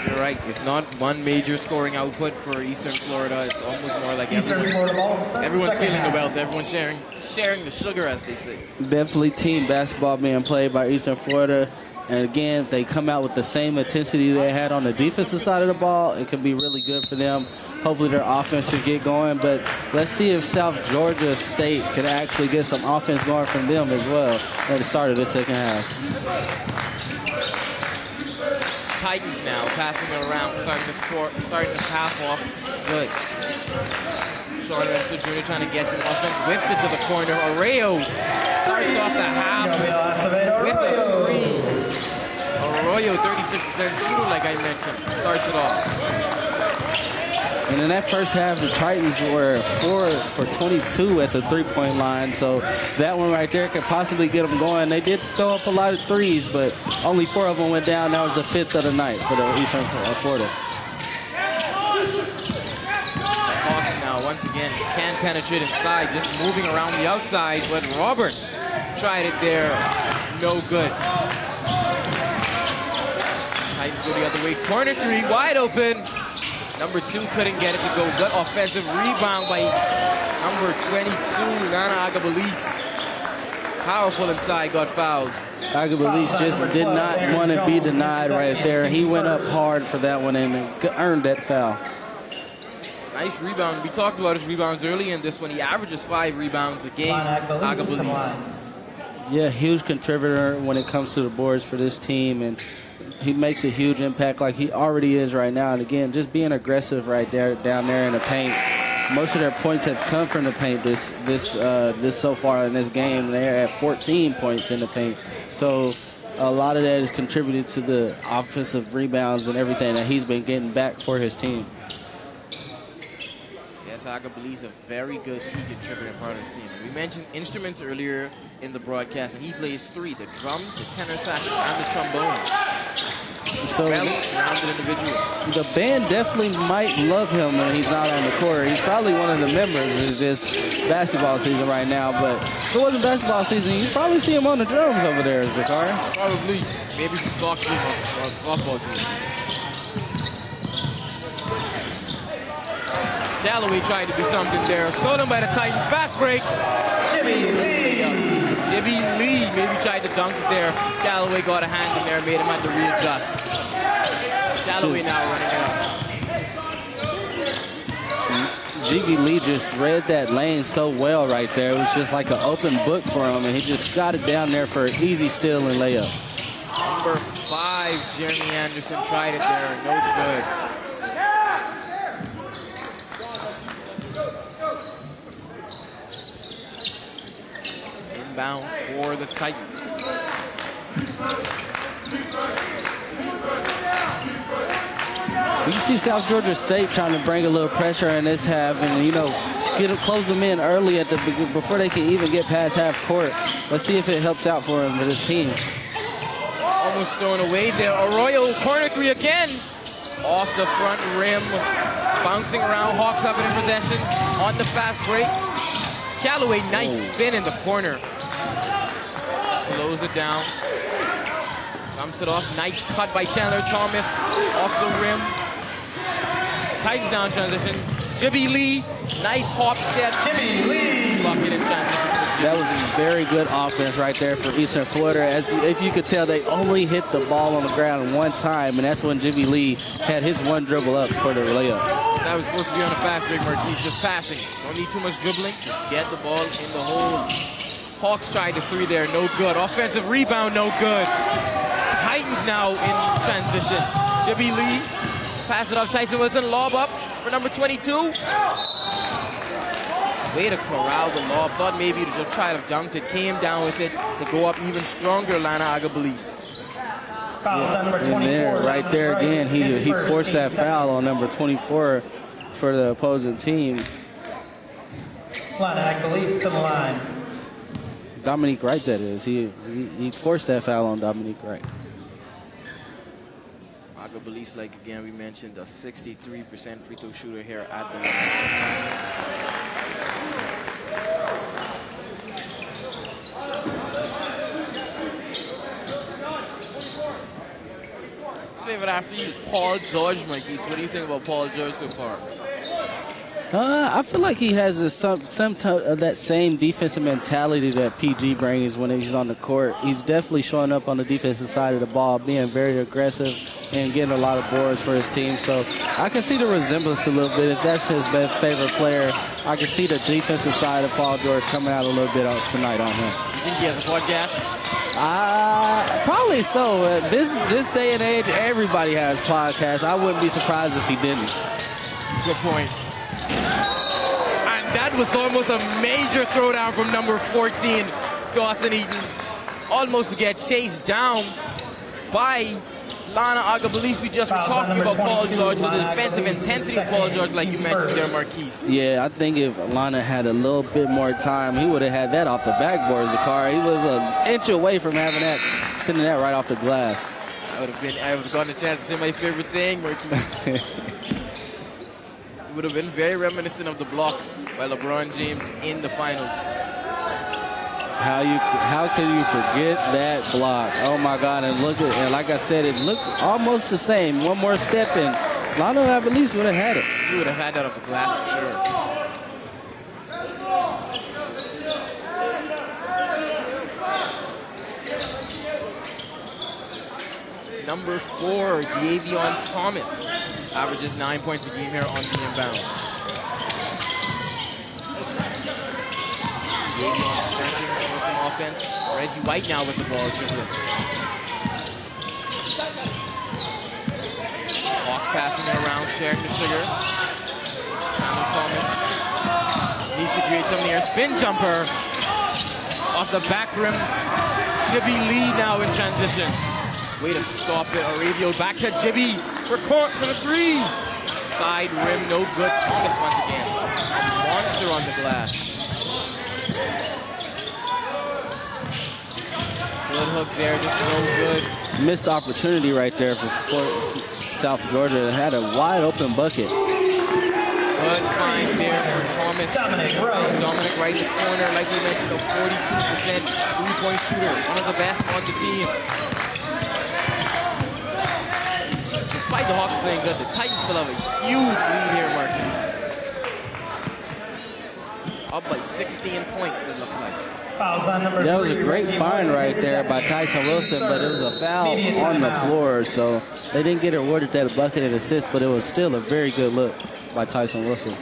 You're right. It's not one major scoring output for Eastern Florida. It's almost more like everyone's feeling the wealth. Everyone's sharing the sugar, as they say. Definitely team basketball being played by Eastern Florida. And again, if they come out with the same intensity they had on the defensive side of the ball, it could be really good for them. Hopefully their offense should get going. But let's see if South Georgia State can actually get some offense going from them as well at the start of the second half. Titans now passing it around, starting this half off good. Sean Webster Jr. trying to get some offense, whips it to the corner. Arroyo starts off the half with a 3. Arroyo, 36% shooter, like I mentioned, starts it off. And in that first half, the Titans were 4 for 22 at the three-point line. So that one right there could possibly get them going. They did throw up a lot of threes, but only 4 of them went down. That was the 5th of the night for the Eastern Florida. Hawks now, once again, can penetrate inside, just moving around the outside, but Roberts tried it there. No good. Titans go the other way. Corner 3, wide open. Number 2 couldn't get it to go. Good offensive rebound by number 22, Nana Agabalis. Powerful inside, got fouled. Agabalis just did not want to be denied right there. He went up hard for that one and earned that foul. Nice rebound. We talked about his rebounds early in this one. He averages 5 rebounds a game. Agabalis. Yeah, huge contributor when it comes to the boards for this team, and he makes a huge impact like he already is right now. And again, just being aggressive right there, down there in the paint. Most of their points have come from the paint this so far in this game. They're at 14 points in the paint. So a lot of that is contributed to the offensive rebounds and everything that he's been getting back for his team. Yes, Agabalis a very good key contributor part of the team. We mentioned instruments earlier in the broadcast, and he plays 3: the drums, the tenor sax, and the trombone. So well-rounded individual. The band definitely might love him when he's not on the court. He's probably one of the members. It's just basketball season right now. But if it wasn't basketball season, you'd probably see him on the drums over there, Zakar. Probably. Maybe some softball team. Galloway tried to do something there. Stolen by the Titans. Fast break. Jimmy Lee maybe tried to dunk it there. Galloway got a hand in there, made him have to readjust. Galloway now running it up. Jimmy Lee just read that lane so well right there. It was just like an open book for him, and he just got it down there for an easy steal and layup. Number 5, Jeremy Anderson tried it there. No good. Inbound for the Titans. You see South Georgia State trying to bring a little pressure in this half and, close them in early before they can even get past half court. Let's see if it helps out for him with his team. Almost thrown away there. Arroyo, corner 3 again. Off the front rim. Bouncing around. Hawks up in possession on the fast break. Galloway, nice spin in the corner. Slows it down. Dumps it off. Nice cut by Chandler Thomas. Off the rim. Titans down transition. Jimmy Lee. Nice hop step. Jimmy Lee. Bucket in transition. That was a very good offense right there for Eastern Florida. As if you could tell, they only hit the ball on the ground one time, and that's when Jimmy Lee had his one dribble up for the layup. That was supposed to be on a fast break, Marquise. Just passing. Don't need too much dribbling. Just get the ball in the hole. Hawks tried the 3 there. No good. Offensive rebound. No good. Titans now in transition. Jimmy Lee Pass it off, Tyson Wilson, lob up for number 22. Way to corral the lob. Thought maybe to just try to dunk it. Came down with it to go up even stronger, Lana Agabaliz. And there, right there again, he forced that foul on number 24 for the opposing team. Lana Agabaliz to the line. Dominique Wright, that is. He forced that foul on Dominique Wright. Agabaliz, like again we mentioned, a 63% free throw shooter here at the line. His favorite after you is Paul George, Mikey. So what do you think about Paul George so far? I feel like he has some of that same defensive mentality that PG brings when he's on the court. He's definitely showing up on the defensive side of the ball, being very aggressive and getting a lot of boards for his team. So I can see the resemblance a little bit. If that's his favorite player, I can see the defensive side of Paul George coming out a little bit tonight on him. You think he has a podcast? Probably so. This day and age, everybody has podcasts. I wouldn't be surprised if he didn't. Good point. And that was almost a major throwdown from number 14, Dawson Eaton. Almost to get chased down by Lana Agabaliz. We just were talking about Paul George, so the defensive intensity of Paul George, like you mentioned there, Marquise. Yeah, I think if Lana had a little bit more time, he would have had that off the backboard, Zakari. He was an inch away from having that, sending that right off the glass. I would have gotten a chance to say my favorite saying, Marquise. Would have been very reminiscent of the block by LeBron James in the finals. How can you forget that block? Oh my God! And look at, and like I said, it looked almost the same. One more step and Lana Agabaliz would have had it. He would have had that off the glass for sure. Number 4, Davion Thomas. Averages 9 points a game here on the inbound. Davion searching for some offense. Reggie White now with the ball. Hawks passing it around, sharing the sugar. Chandler Thomas needs to create something here. Spin jumper off the back rim. Jibby Lee now in transition. Way to stop it. Aravio back to Jibby for the 3. Side rim, no good. Thomas once again. A monster on the glass. Good hook there, just no good. Missed opportunity right there for South Georgia. It had a wide open bucket. Good find there for Thomas. Dominic Wright in the corner, like we mentioned, a 42% three-point shooter. One of the best on the team. Despite the Hawks playing good, the Titans still have a huge lead here, Marquise. Up by 16 points, it looks like. That was a great find right there by Tyson Wilson, but it was a foul on the floor, so they didn't get awarded that bucket and assist, but it was still a very good look by Tyson Wilson.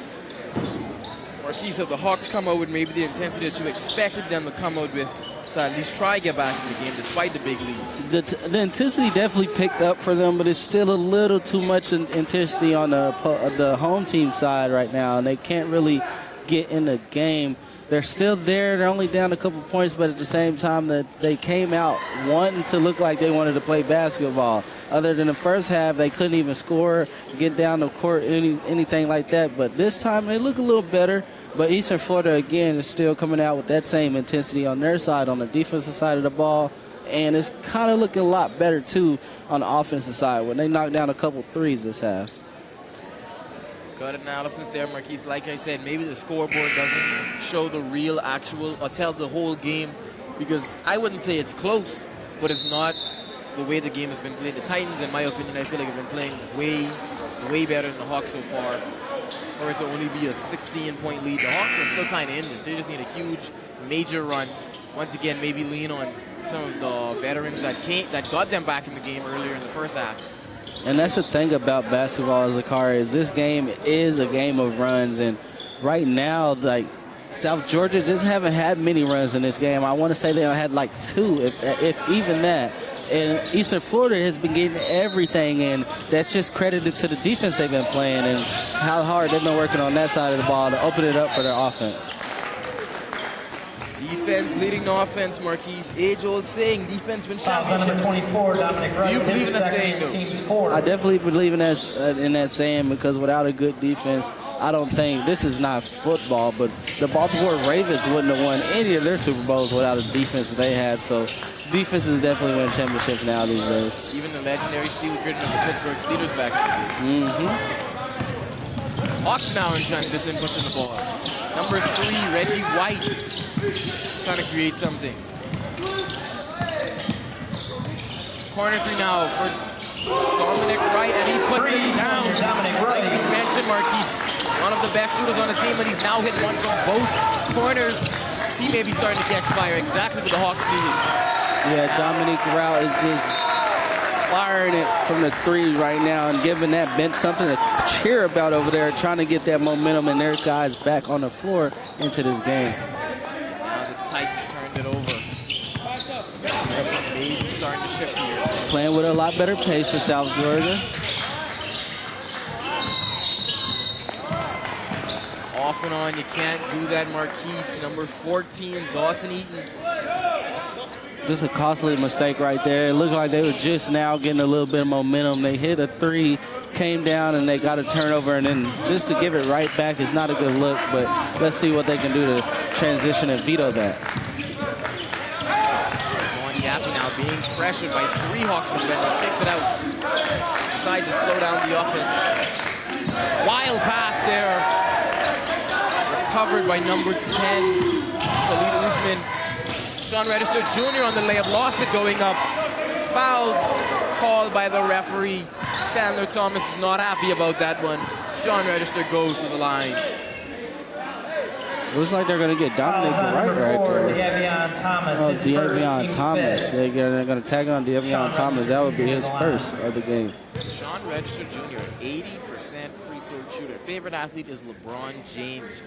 Marquise, if the Hawks come out with maybe the intensity that you expected them to come out with, to at least try to get back in the game despite the big lead. The intensity definitely picked up for them, but it's still a little too much intensity on the home team side right now, and they can't really get in the game. They're still there. They're only down a couple points, but at the same time that they came out wanting to look like they wanted to play basketball. Other than the first half, they couldn't even score, get down the court, anything like that. But this time they look a little better. But Eastern Florida, again, is still coming out with that same intensity on their side, on the defensive side of the ball. And it's kind of looking a lot better, too, on the offensive side when they knocked down a couple threes this half. Good analysis there, Marquise. Like I said, maybe the scoreboard doesn't show the real, actual, or tell the whole game, because I wouldn't say it's close, but it's not the way the game has been played. The Titans, in my opinion, I feel like have been playing way, way better than the Hawks so far. For it to only be a 16-point lead, the Hawks are still kind of in this. They just need a huge, major run. Once again, maybe lean on some of the veterans that got them back in the game earlier in the first half. And that's the thing about basketball, Zakari, is this game is a game of runs. And right now, like, South Georgia just haven't had many runs in this game. I want to say they had like 2, if even that. And Eastern Florida has been getting everything, and that's just credited to the defense they've been playing and how hard they've been working on that side of the ball to open it up for their offense. Defense leading the offense, Marquise. Age-old saying, defense wins championships. Number 24, Dominic Wright. You believe in that saying, though? Team's four. I definitely believe in that saying, because without a good defense, I don't think, this is not football, but the Baltimore Ravens wouldn't have won any of their Super Bowls without a defense they had. So defense is definitely winning championships now these days. Even the legendary steel grid of the Pittsburgh Steelers back. Hawks now in transition, pushing the ball. Number 3, Reggie White, trying to create something. Corner 3 now for Dominic Wright, and he puts it down. Like we mentioned, Marquise, one of the best shooters on the team, and he's now hit one from both corners. He may be starting to catch fire, exactly what the Hawks needed. Yeah, Dominic Wright is just firing it from the 3 right now and giving that bench something to cheer about over there, trying to get that momentum and their guys back on the floor into this game. Now the Titans turned it over. Maybe starting to shift here. Playing with a lot better pace for South Georgia. Off and on, you can't do that, Marquise. Number 14, Dawson Eaton. This is a costly mistake right there. It looked like they were just now getting a little bit of momentum. They hit a 3, came down, and they got a turnover, and then just to give it right back is not a good look, but let's see what they can do to transition and veto that. Vaughn Yappi now being pressured by 3 Hawks defenders, kicks it out. Decides to slow down the offense. Wild pass there. Recovered by number 10, Khalid Usman. Sean Register Jr. on the layup, lost it going up. Fouled, called by the referee. Chandler Thomas not happy about that one. Sean Register goes to the line. Looks like they're going to get Dominic Wright right there. De'Avion Thomas. Oh, his first, De'Avion team's Thomas. fifth. They're going to tag on De'Avion Thomas. That would be his first of the game. Sean Register Jr., 80% free throw shooter. Favorite athlete is LeBron James.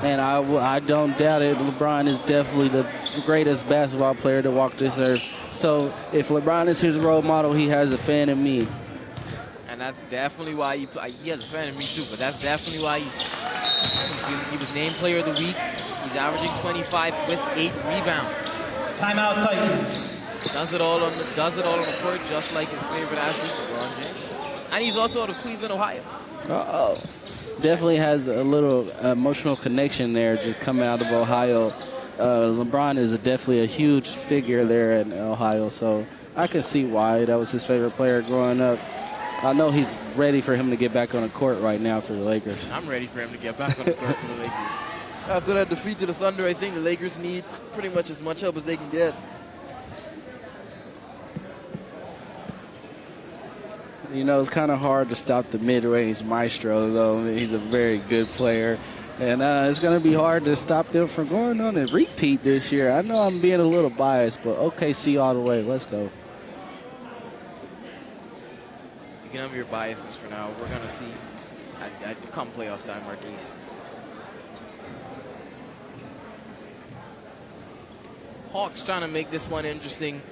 And I don't doubt it. LeBron is definitely the greatest basketball player to walk this earth. So if LeBron is his role model, he has a fan in me. And that's definitely why he has a fan in me too, but that's definitely why he was named player of the week. He's averaging 25 with 8 rebounds. Timeout Titans. Does it all on the court, just like his favorite athlete, LeBron James. And he's also out of Cleveland, Ohio. Uh-oh. Definitely has a little emotional connection there, just coming out of Ohio. LeBron is definitely a huge figure there in Ohio, so I can see why that was his favorite player growing up. I know he's ready for him to get back on the court right now for the Lakers. I'm ready for him to get back on the court for the Lakers. After that defeat to the Thunder, I think the Lakers need pretty much as much help as they can get. You know, it's kind of hard to stop the mid-range maestro, though. He's a very good player. And it's going to be hard to stop them from going on a repeat this year. I know I'm being a little biased, but OKC all the way. Let's go. You can have your biases for now. We're going to see come playoff time, Marquise. Hawks trying to make this one interesting.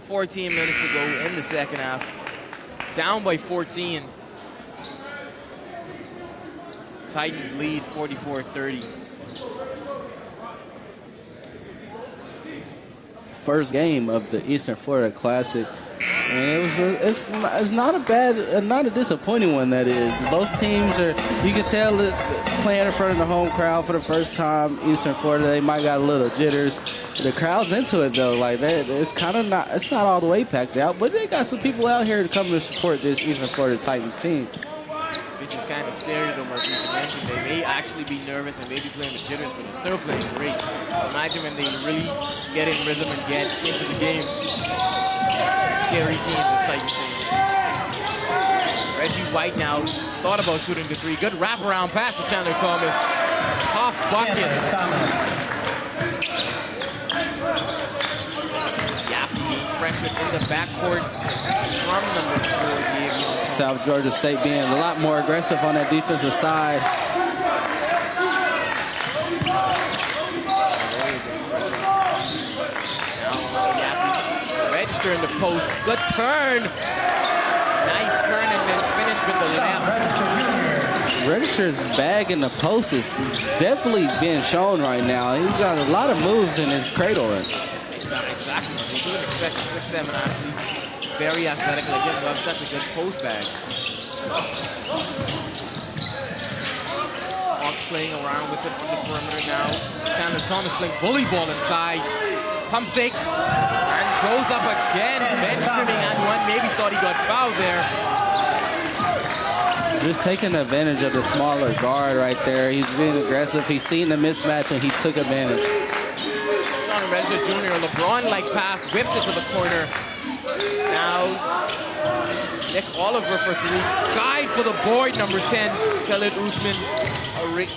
14 minutes to go in the second half. Down by 14. Titans lead 44-30. First game of the Eastern Florida Classic. And it's not a disappointing one, that is. Both teams are, you can tell that playing in front of the home crowd for the first time, Eastern Florida, they might got a little jitters. The crowd's into it though, like it's not all the way packed out, but they got some people out here to come to support this Eastern Florida Titans team. Which is kind of scary though, Marquise. You mentioned they may actually be nervous and maybe playing with jitters, but they're still playing great. So imagine when they really get in rhythm and get into the game. Scary team, this Titans team. Reggie White now thought about shooting the 3. Good wraparound pass to Chandler Thomas. Tough bucket. Yappi being pressured in the backcourt from number 4, De'Avion. South Georgia State being a lot more aggressive on that defensive side. pressure in the post. Good turn. Nice turn and then finish with the left. Register's bag in the post is definitely being shown right now. He's got a lot of moves in his cradle. Exactly. You wouldn't expect a 6'7" athlete. Very athletic, again, to have such a good post bag. Hawks playing around with it on the perimeter now. Chandler Thomas playing bully ball inside. Pump fakes and goes up again. Bench trimming and one. Maybe thought he got fouled there. Just taking advantage of the smaller guard right there. He's being aggressive. He's seen the mismatch and he took advantage. Sean Register Jr., LeBron-like pass, whips it to the corner. Now, Nick Oliver for three. Sky for the board, number 10. Khalid Usman.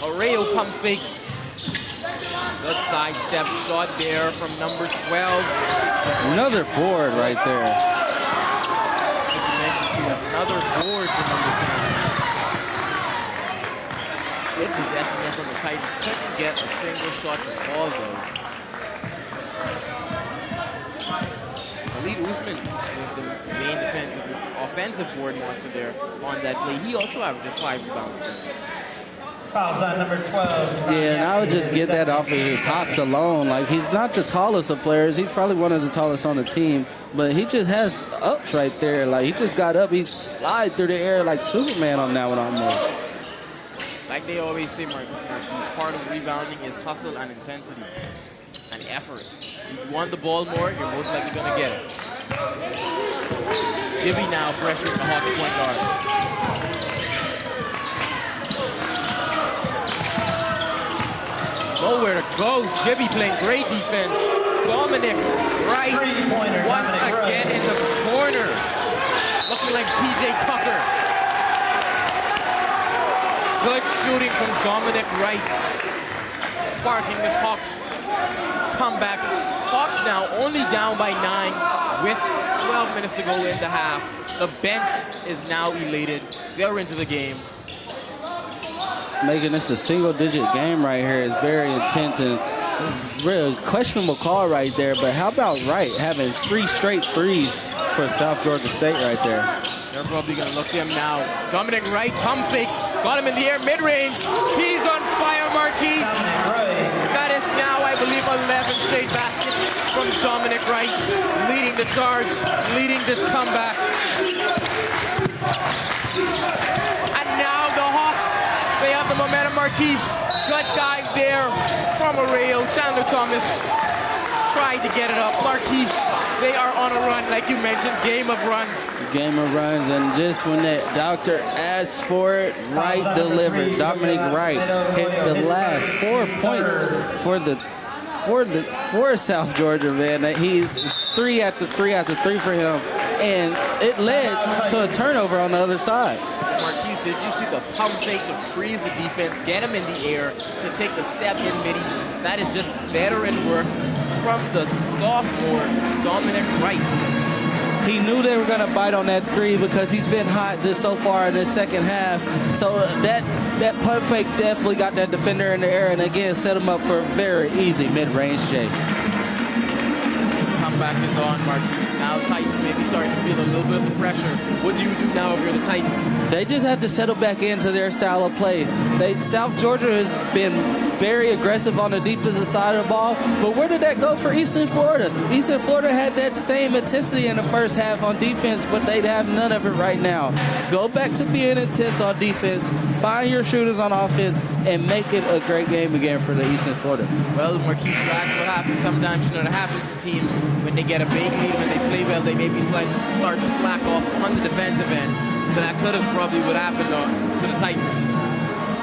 Areo pump fakes. Good sidestep shot there from number 12. Another board right there. I think you mentioned too, another board for number 10. Good possession there from the Titans. Couldn't get a single shot to fall though. Khalid Usman was the main offensive board monster there on that play. He also averages 5 rebounds. Fouls on number 12. Yeah, and I would just get that off of his hops alone. Like, he's not the tallest of players. He's probably one of the tallest on the team, but he just has ups right there. Like, he just got up. He's flying through the air like Superman on that one almost. Like they always say, Mark, part of rebounding is hustle and intensity and effort. If you want the ball more, you're most likely going to get it. Jibby now pressuring the Hawks point guard. Nowhere to go. Jibby playing great defense. Dominic Wright once again in the corner. Looking like PJ Tucker. Good shooting from Dominic Wright. Sparking this Hawks comeback. Hawks now only down by 9 with 12 minutes to go in the half. The bench is now elated. They're into the game. Making this a single-digit game right here is very intense and real questionable call right there. But how about Wright having 3 straight threes for South Georgia State right there? They're probably going to look to him now. Dominic Wright, pump fakes, got him in the air, mid-range. He's on fire, Marquise. That is now, I believe, 11 straight baskets from Dominic Wright, leading the charge, leading this comeback. And now the Hawks, they have the momentum. Marquise, good dive there from Areo. Chandler Thomas tried to get it up. Marquise, they are on a run, like you mentioned, game of runs. Game of runs, and just when that doctor asked for it, Wright delivered. Dominic Wright hit the last 4 points for South Georgia, man. He is 3 after 3 after 3 for him, and it led to a turnover on the other side. Marquise, did you see the pump fake to freeze the defense, get him in the air, to take the step in midi? That is just veteran work from the sophomore, Dominic Wright. He knew they were going to bite on that 3 because he's been hot so far in the second half. So that pump fake definitely got that defender in the air and again set him up for a very easy mid-range J. Comeback is on, Marquise. Now Titans may be starting to feel a little bit of the pressure. What do you do now if you're the Titans? They just have to settle back into their style of play. South Georgia has been very aggressive on the defensive side of the ball, but where did that go for Eastern Florida? Eastern Florida had that same intensity in the first half on defense, but they have none of it right now. Go back to being intense on defense, find your shooters on offense, and make it a great game again for the Eastern Florida. Well, Marquise, that's what happens. Sometimes, that happens to teams when they get a big lead, when they play well, they maybe start to slack off on the defensive end. So that could have probably what happened to the Titans.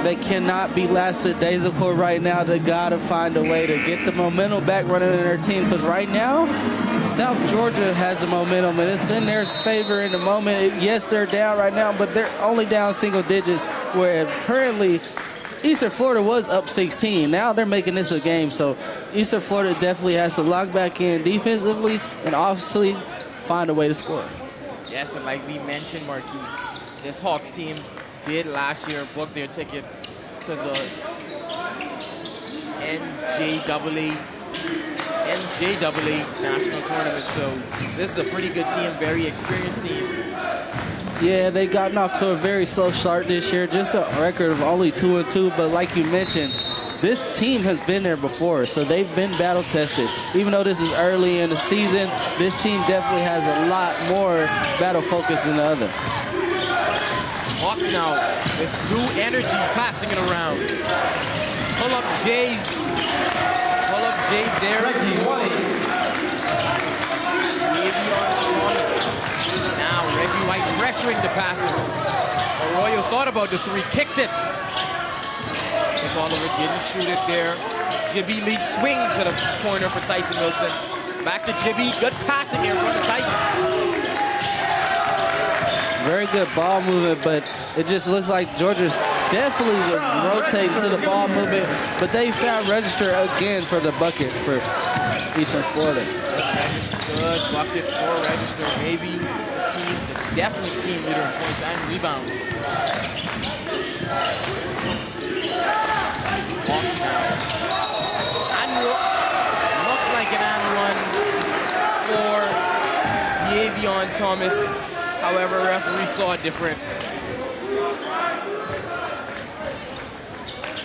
They cannot be lackadaisical right now. They got to find a way to get the momentum back running in their team, because right now, South Georgia has the momentum, and it's in their favor in the moment. Yes, they're down right now, but they're only down single digits, where currently Eastern Florida was up 16. Now they're making this a game, so Eastern Florida definitely has to lock back in defensively and obviously find a way to score. Yes, and like we mentioned, Marquise, this Hawks team did last year book their ticket to the NJAA NJAA national tournament. So this is a pretty good team, very experienced team. Yeah, they gotten off to a very slow start this year, just a record of only 2-2. But like you mentioned, this team has been there before, so they've been battle tested. Even though this is early in the season, this team definitely has a lot more battle focus than the other. Hawks now with new energy, passing it around. Pull up Jay there. Reggie White. Now Reggie White pressuring the passer. Arroyo thought about the three, kicks it. Nick Oliver didn't shoot it there. Jibby Lee swing to the corner for Tyson Wilson. Back to Jibby, good passing here from the Titans. Very good ball movement, but it just looks like Georgia definitely was rotating to the ball movement, but they found register again for the bucket for Eastern Florida. Good bucket for Register. Maybe the team, it's definitely the team leader in points and rebounds. Hawks now. And looks like an and one for Davion Thomas. However, referee saw it different.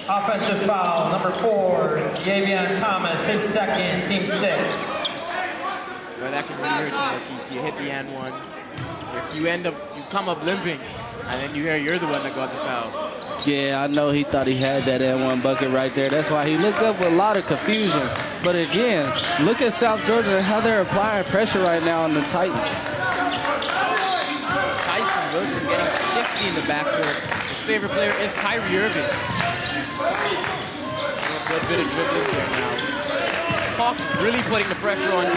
Offensive foul, number 4, Davion Thomas, his second, team 6. Well, that can really hurt you, Marquise. You hit the and one. You come up limping, and then you hear you're the one that got the foul. Yeah, I know he thought he had that and one bucket right there. That's why he looked up with a lot of confusion. But again, look at South Georgia and how they're applying pressure right now on the Titans. Tyson Wilson getting shifty in the backcourt. His favorite player is Kyrie Irving. A good bit of dribbling there now. Hawks really putting the pressure on Q.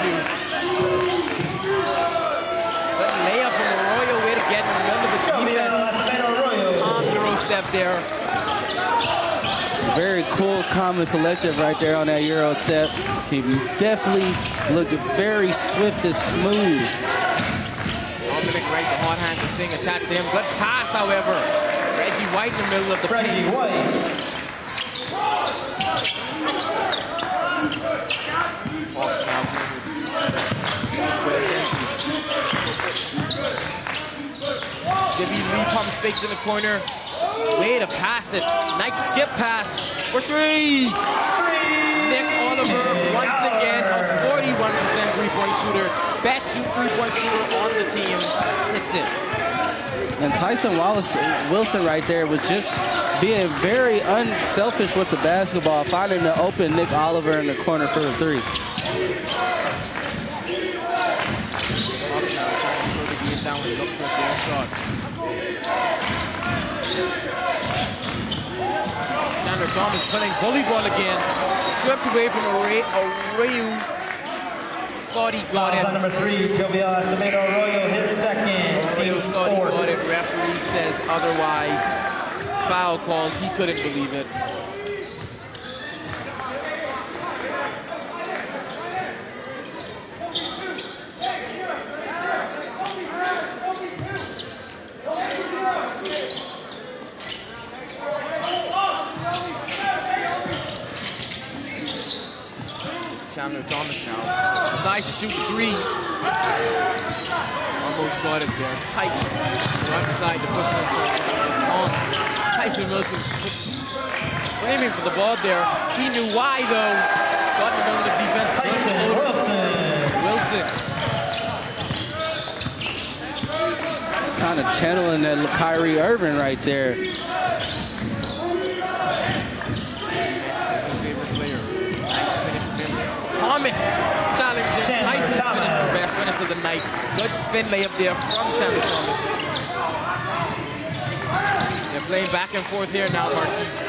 But layup from Arroyo, way to get in the middle of the defense. Calm Euro step there. Very cool, calm, and collective right there on that Euro step. He definitely looked very swift and smooth. Dominic Wright, the hot hand thing attached to him. Good pass, however. Reggie White in the middle of the paint. Reggie White. Hawks now with intensity. Jimmy Lee pumps fakes in the corner. Way to pass it. Nice skip pass for three. Nick Oliver once again a 41% three-point shooter. Best three-point shooter on the team. Hits it. And Tyson Wilson right there was just being very unselfish with the basketball, finding the open Nick Oliver in the corner for the three. Hawks now trying to slow the game down and look for their shots. Chandler Thomas playing bully ball again. Swept away from Arroyo. Thought he got it. On number 3, Jovial Acevedo Arroyo, his second, team 4. Thought he got it. Referee says otherwise. Foul called. He couldn't believe it. Chandler Thomas now decides to shoot the three. Almost got it there. Titans right beside the push on. Tyson Wilson screaming for the ball there. He knew why though. Got in the middle of the defense. Tyson Wilson. Kind of channeling that Kyrie Irving right there. Thomas challenging Tyson's finish, the best finish of the night. Good spin layup there from Chandler Thomas. They're playing back and forth here now, Marquise.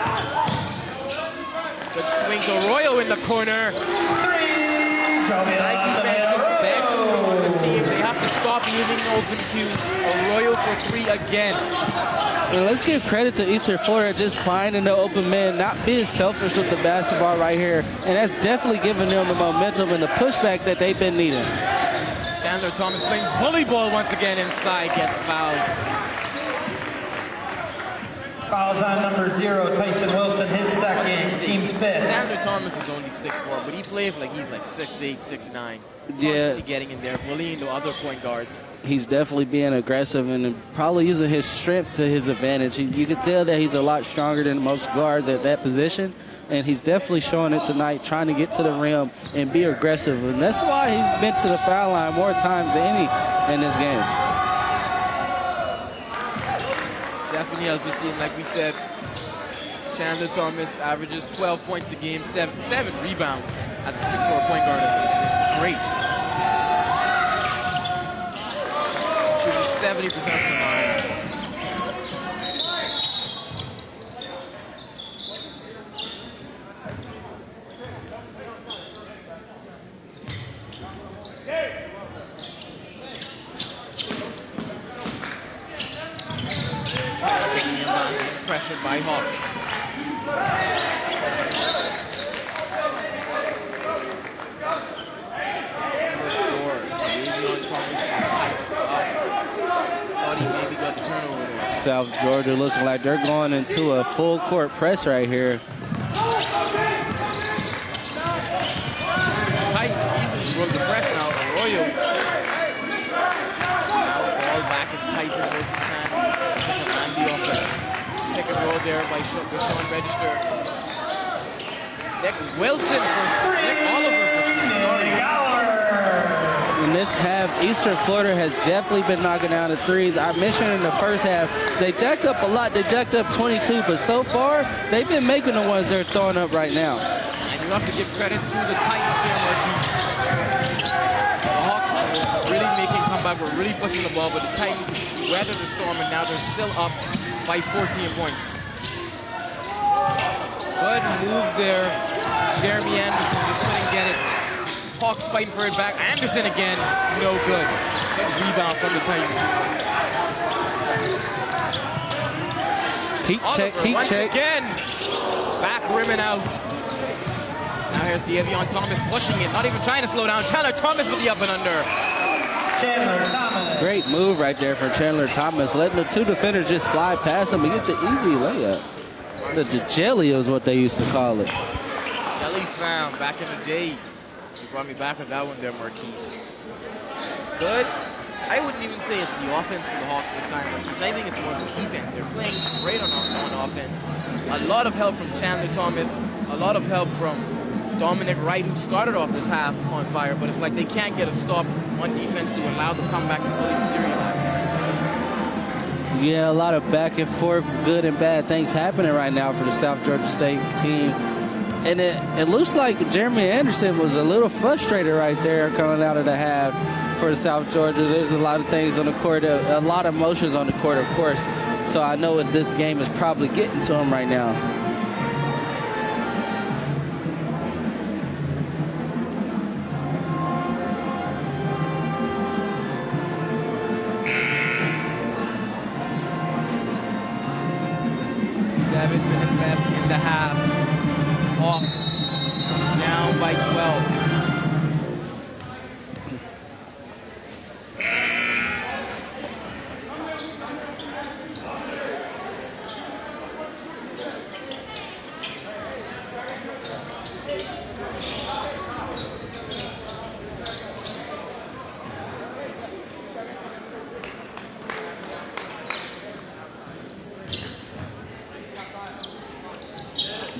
Good swing to Arroyo in the corner. Like he mentioned, best shooter on the team. They have to stop leaving open Q. Arroyo for three again. Well, let's give credit to Eastern Florida just finding the open man, not being selfish with the basketball right here. And that's definitely giving them the momentum and the pushback that they've been needing. Chandler Thomas playing bully ball once again inside, gets fouled. Fouls on number 0, Tyson Wilson, his second, team's fifth. Chandler Thomas is only 6'4", but he plays like he's like 6'8", 6'9". Yeah. Constantly getting in there, bullying the other point guards. He's definitely being aggressive and probably using his strength to his advantage. You can tell that he's a lot stronger than most guards at that position, and he's definitely showing it tonight, trying to get to the rim and be aggressive. And that's why he's been to the foul line more times than any in this game. Definitely helps his team. Like we said, Chandler Thomas averages 12 points a game, seven rebounds as a 6'4" point guard. Is great. Shooting 70% from the line. Pressured by Hawks. Maybe got the turnover there. South Georgia looking like they're going into a full court press right here. Titans easily broke the press now. Arroyo. Now ball back in Tyson Wilson's hands. And the offense. Pick and roll there by Sean Register. Nick Wilson for Nick Oliver for 3. Sorry. In this half, Eastern Florida has definitely been knocking down the threes. I mentioned in the first half, they jacked up a lot. They jacked up 22, but so far, they've been making the ones they're throwing up right now. And you have to give credit to the Titans here, Marquise. The Hawks were really making comeback, were really pushing the ball, but the Titans weathered the storm, and now they're still up by 14 points. Good move there. Jeremy Anderson just couldn't get it. Hawks fighting for it back. Anderson again, no good. Good rebound from the Titans. Heat check, heat check. Again, back rimming out. Now here's De'Avion Thomas pushing it, not even trying to slow down. Chandler Thomas with the up and under. Chandler Thomas. Great move right there for Chandler Thomas, letting the two defenders just fly past him and get the easy layup. The jelly is what they used to call it. Jelly found back in the day. You brought me back with that one there, Marquise. Good. I wouldn't even say it's the offense for the Hawks this time, Marquise. I think it's more the defense. They're playing great on offense. A lot of help from Chandler Thomas. A lot of help from Dominic Wright, who started off this half on fire, but it's like they can't get a stop on defense to allow the comeback to fully materialize. Yeah, a lot of back and forth, good and bad things happening right now for the South Georgia State team. And it looks like Jeremy Anderson was a little frustrated right there coming out of the half for South Georgia. There's a lot of things on the court, a lot of emotions on the court, of course. So I know what this game is probably getting to him right now. Left in the half. Hawks down by 12.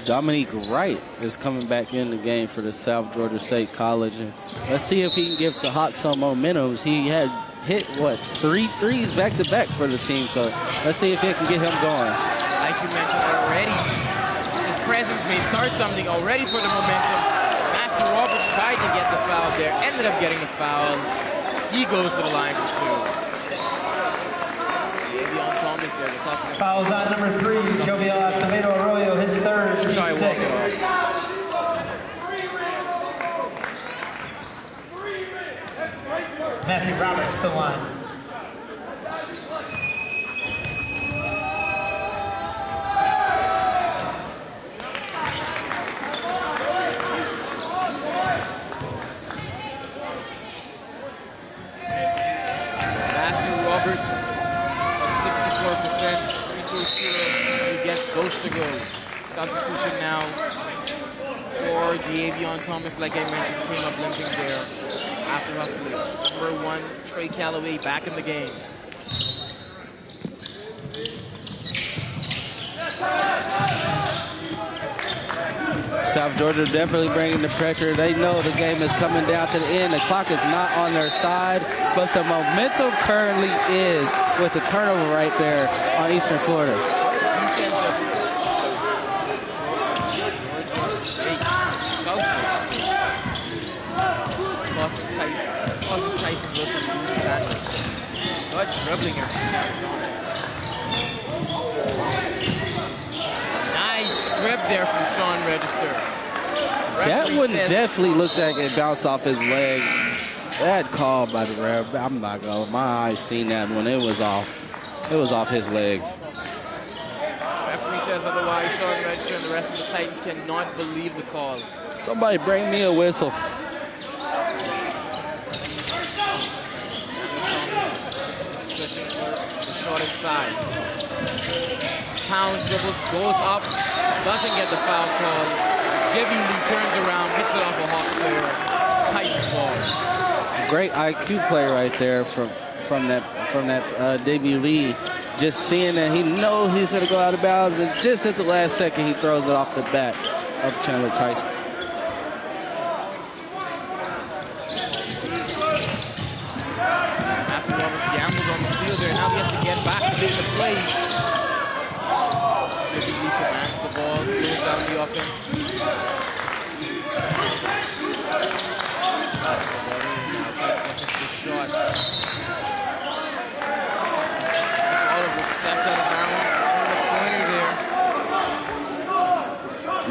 Dominique Wright is coming back in the game for the South Georgia State College. And let's see if he can give the Hawks some momentum. He had hit, 3 threes back-to-back for the team. So let's see if it can get him going. Like you mentioned already, his presence may start something already for the momentum. Matthew Roberts tried to get the foul there, ended up getting the foul. He goes to the line for 2. Fouls on number 3, Joviel Acevedo Arroyo, his third, team 6. Matthew Roberts to the line. Matthew Roberts, a 64% free throw shooter. He gets goes to go. Substitution now for Davion Thomas, like I mentioned, came up limping there after hustling. Number 1, Trey Calloway back in the game. South Georgia definitely bringing the pressure. They know the game is coming down to the end. The clock is not on their side, but the momentum currently is with the turnover right there on Eastern Florida. Austin Tyson Wilson doing that. But dribbling here from Chandler Thomas. Nice strip there from Sean Register. That one definitely looked like it bounced off his leg. That call by the ref, I'm not gonna, my eyes seen that one. It was off. It was off his leg. Referee says otherwise. Sean Register and the rest of the Titans cannot believe the call. Somebody bring me a whistle. Switching the short inside. Pound dribbles, goes up, doesn't get the foul call. Jibby Lee turns around, hits it off a Hawks player. Titans ball. Great IQ play right there from that Davey Lee. Just seeing that he knows he's going to go out of bounds, and just at the last second he throws it off the back of Chandler Tyson. Matthew Roberts gambles on the steal there. Now he has to get back to make the play. Jibby Lee commands the ball, slows down the offense. Shot. Oliver steps out of bounds in the corner there.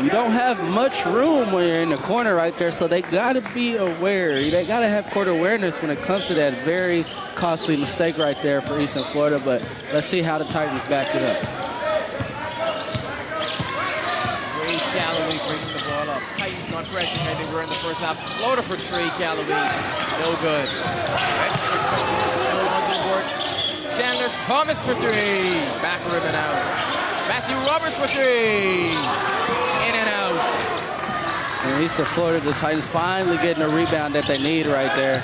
You don't have much room when you're in the corner right there, so they got to be aware. They got to have court awareness when it comes to that very costly mistake right there for Eastern Florida, but let's see how the Titans back it up. Trey Calloway bringing the ball up. Titans not pressing like they were in the first half. Floater for Trey Calloway. No good. Register on the board. Chandler Thomas for 3. Back rim and out. Matthew Roberts for 3. In and out. And Eastern Florida, the Titans finally getting a rebound that they need right there.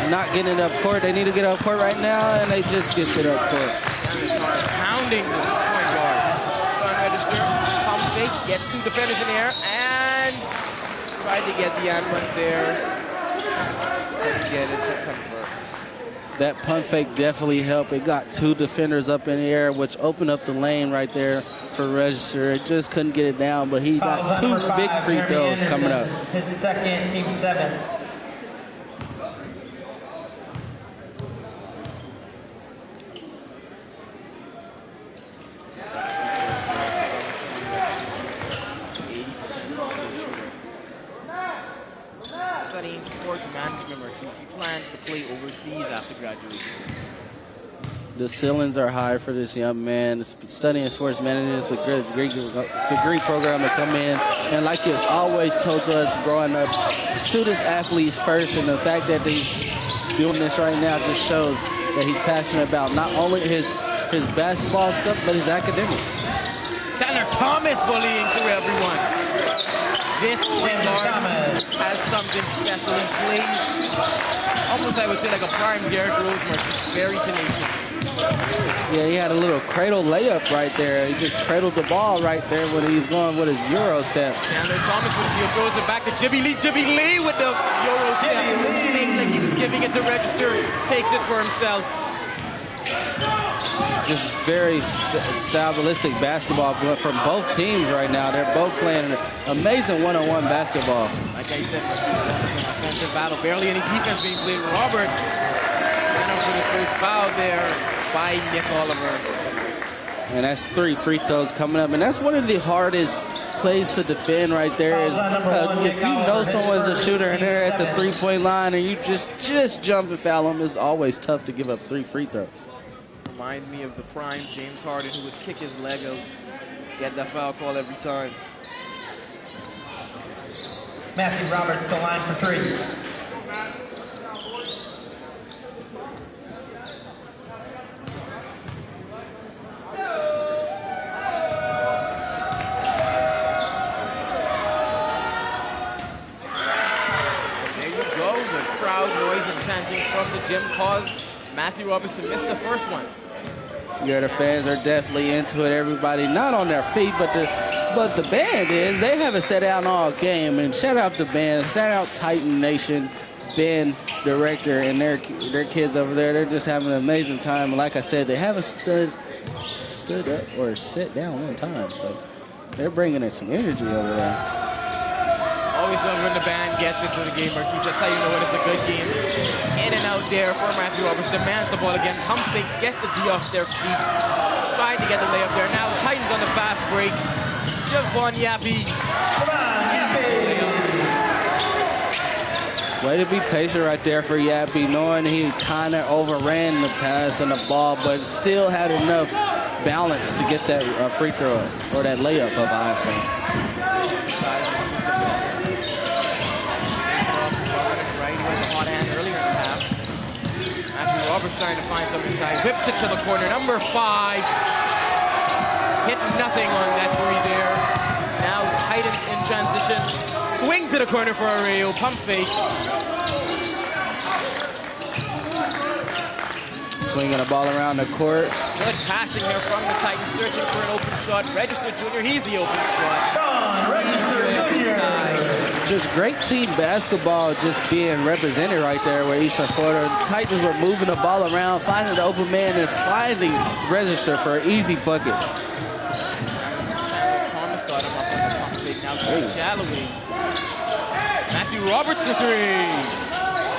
Not getting it up court. They need to get up court right now, and they just gets it up court. Chandler Thomas pounding the point guard. Sean Register, pump fake, gets 2 defenders in the air, and tried to get the and one there. Couldn't get it to convert. That pump fake definitely helped. It got 2 defenders up in the air, which opened up the lane right there for Register. It just couldn't get it down, but he got 2 big free throws coming up. His second, team 7. Studying sports management, Marquise. He plans to play overseas after graduation. The ceilings are high for this young man. Studying sports management is a great degree program to come in. And like it's always told to us growing up, students, athletes first. And the fact that he's doing this right now just shows that he's passionate about not only his basketball stuff, but his academics. Chandler Thomas bullying through everyone. This point guard has something special in place. Almost, I would say, like a prime Derrick Rose, Marquise. Very tenacious. Yeah, he had a little cradle layup right there. He just cradled the ball right there when he's going with his Euro step. Chandler Thomas throws it back to Jibby Lee. Jibby Lee with the Euro step. Fake like he was giving it to Register. Takes it for himself. Just very stylistic basketball from both teams right now. They're both playing amazing one-on-one basketball. Like I said, it's an offensive battle. Barely any defense being played. Roberts went up for the first foul there by Nick Oliver. And that's 3 free throws coming up. And that's one of the hardest plays to defend right there is if you know someone's a shooter and they're at the 3-point line and you just jump and foul them, it's always tough to give up 3 free throws. Remind me of the prime James Harden who would kick his leg out, get that foul call every time. Matthew Roberts, the line for 3. gym caused Matthew Roberts to miss the first one. Yeah, the fans are definitely into it. Everybody not on their feet, but the band is. They haven't sat down all game. And shout out the band. Shout out Titan Nation, band director, and their kids over there. They're just having an amazing time. And like I said, they haven't stood up or sit down one time. So they're bringing in some energy over there. Always love when the band gets into the game, Marquise. That's how you know when it's a good game. In and out there for Matthew Roberts. Demands the ball again. Pump fakes, gets the D off their feet. Trying to get the layup there. Now the Titans on the fast break. Javon Yappy. Way to be patient right there for Yappy, knowing he kind of overran the pass and the ball, but still had enough balance to get that free throw or that layup up, I say. Roberts trying to find some inside. Whips it to the corner. Number 5. Hit nothing on that three there. Now Titans in transition. Swing to the corner for a rail. Pump fake. Swinging the ball around the court. Good passing here from the Titans. Searching for an open shot. Register Jr. He's the open shot. Sean Register Jr. Just great team basketball just being represented right there where Eastern Florida. The Titans were moving the ball around, finding the open man, and finding Register for an easy bucket. Thomas got him up on the pump fake. Now Jake Galloway. Matthew Roberts for 3.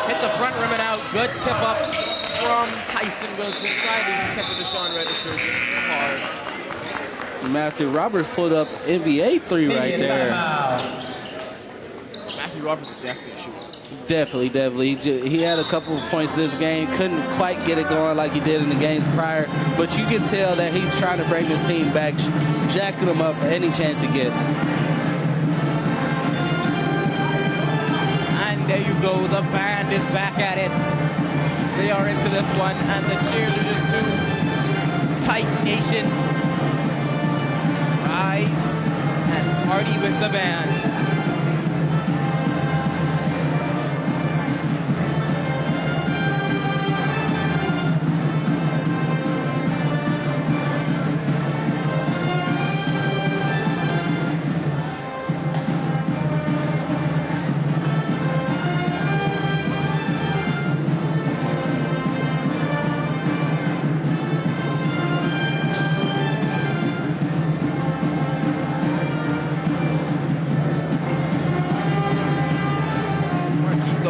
Hit the front rim and out. Good tip up from Tyson Wilson. Trying to tip it to Sean Register. Hard. Matthew Roberts pulled up NBA 3 right there. Matthew Roberts is definitely a shooter. Definitely. He had a couple of points this game. Couldn't quite get it going like he did in the games prior. But you can tell that he's trying to bring this team back, jacking them up any chance he gets. And there you go. The band is back at it. They are into this one. And the cheerleaders too. Titan Nation. Rise and party with the band.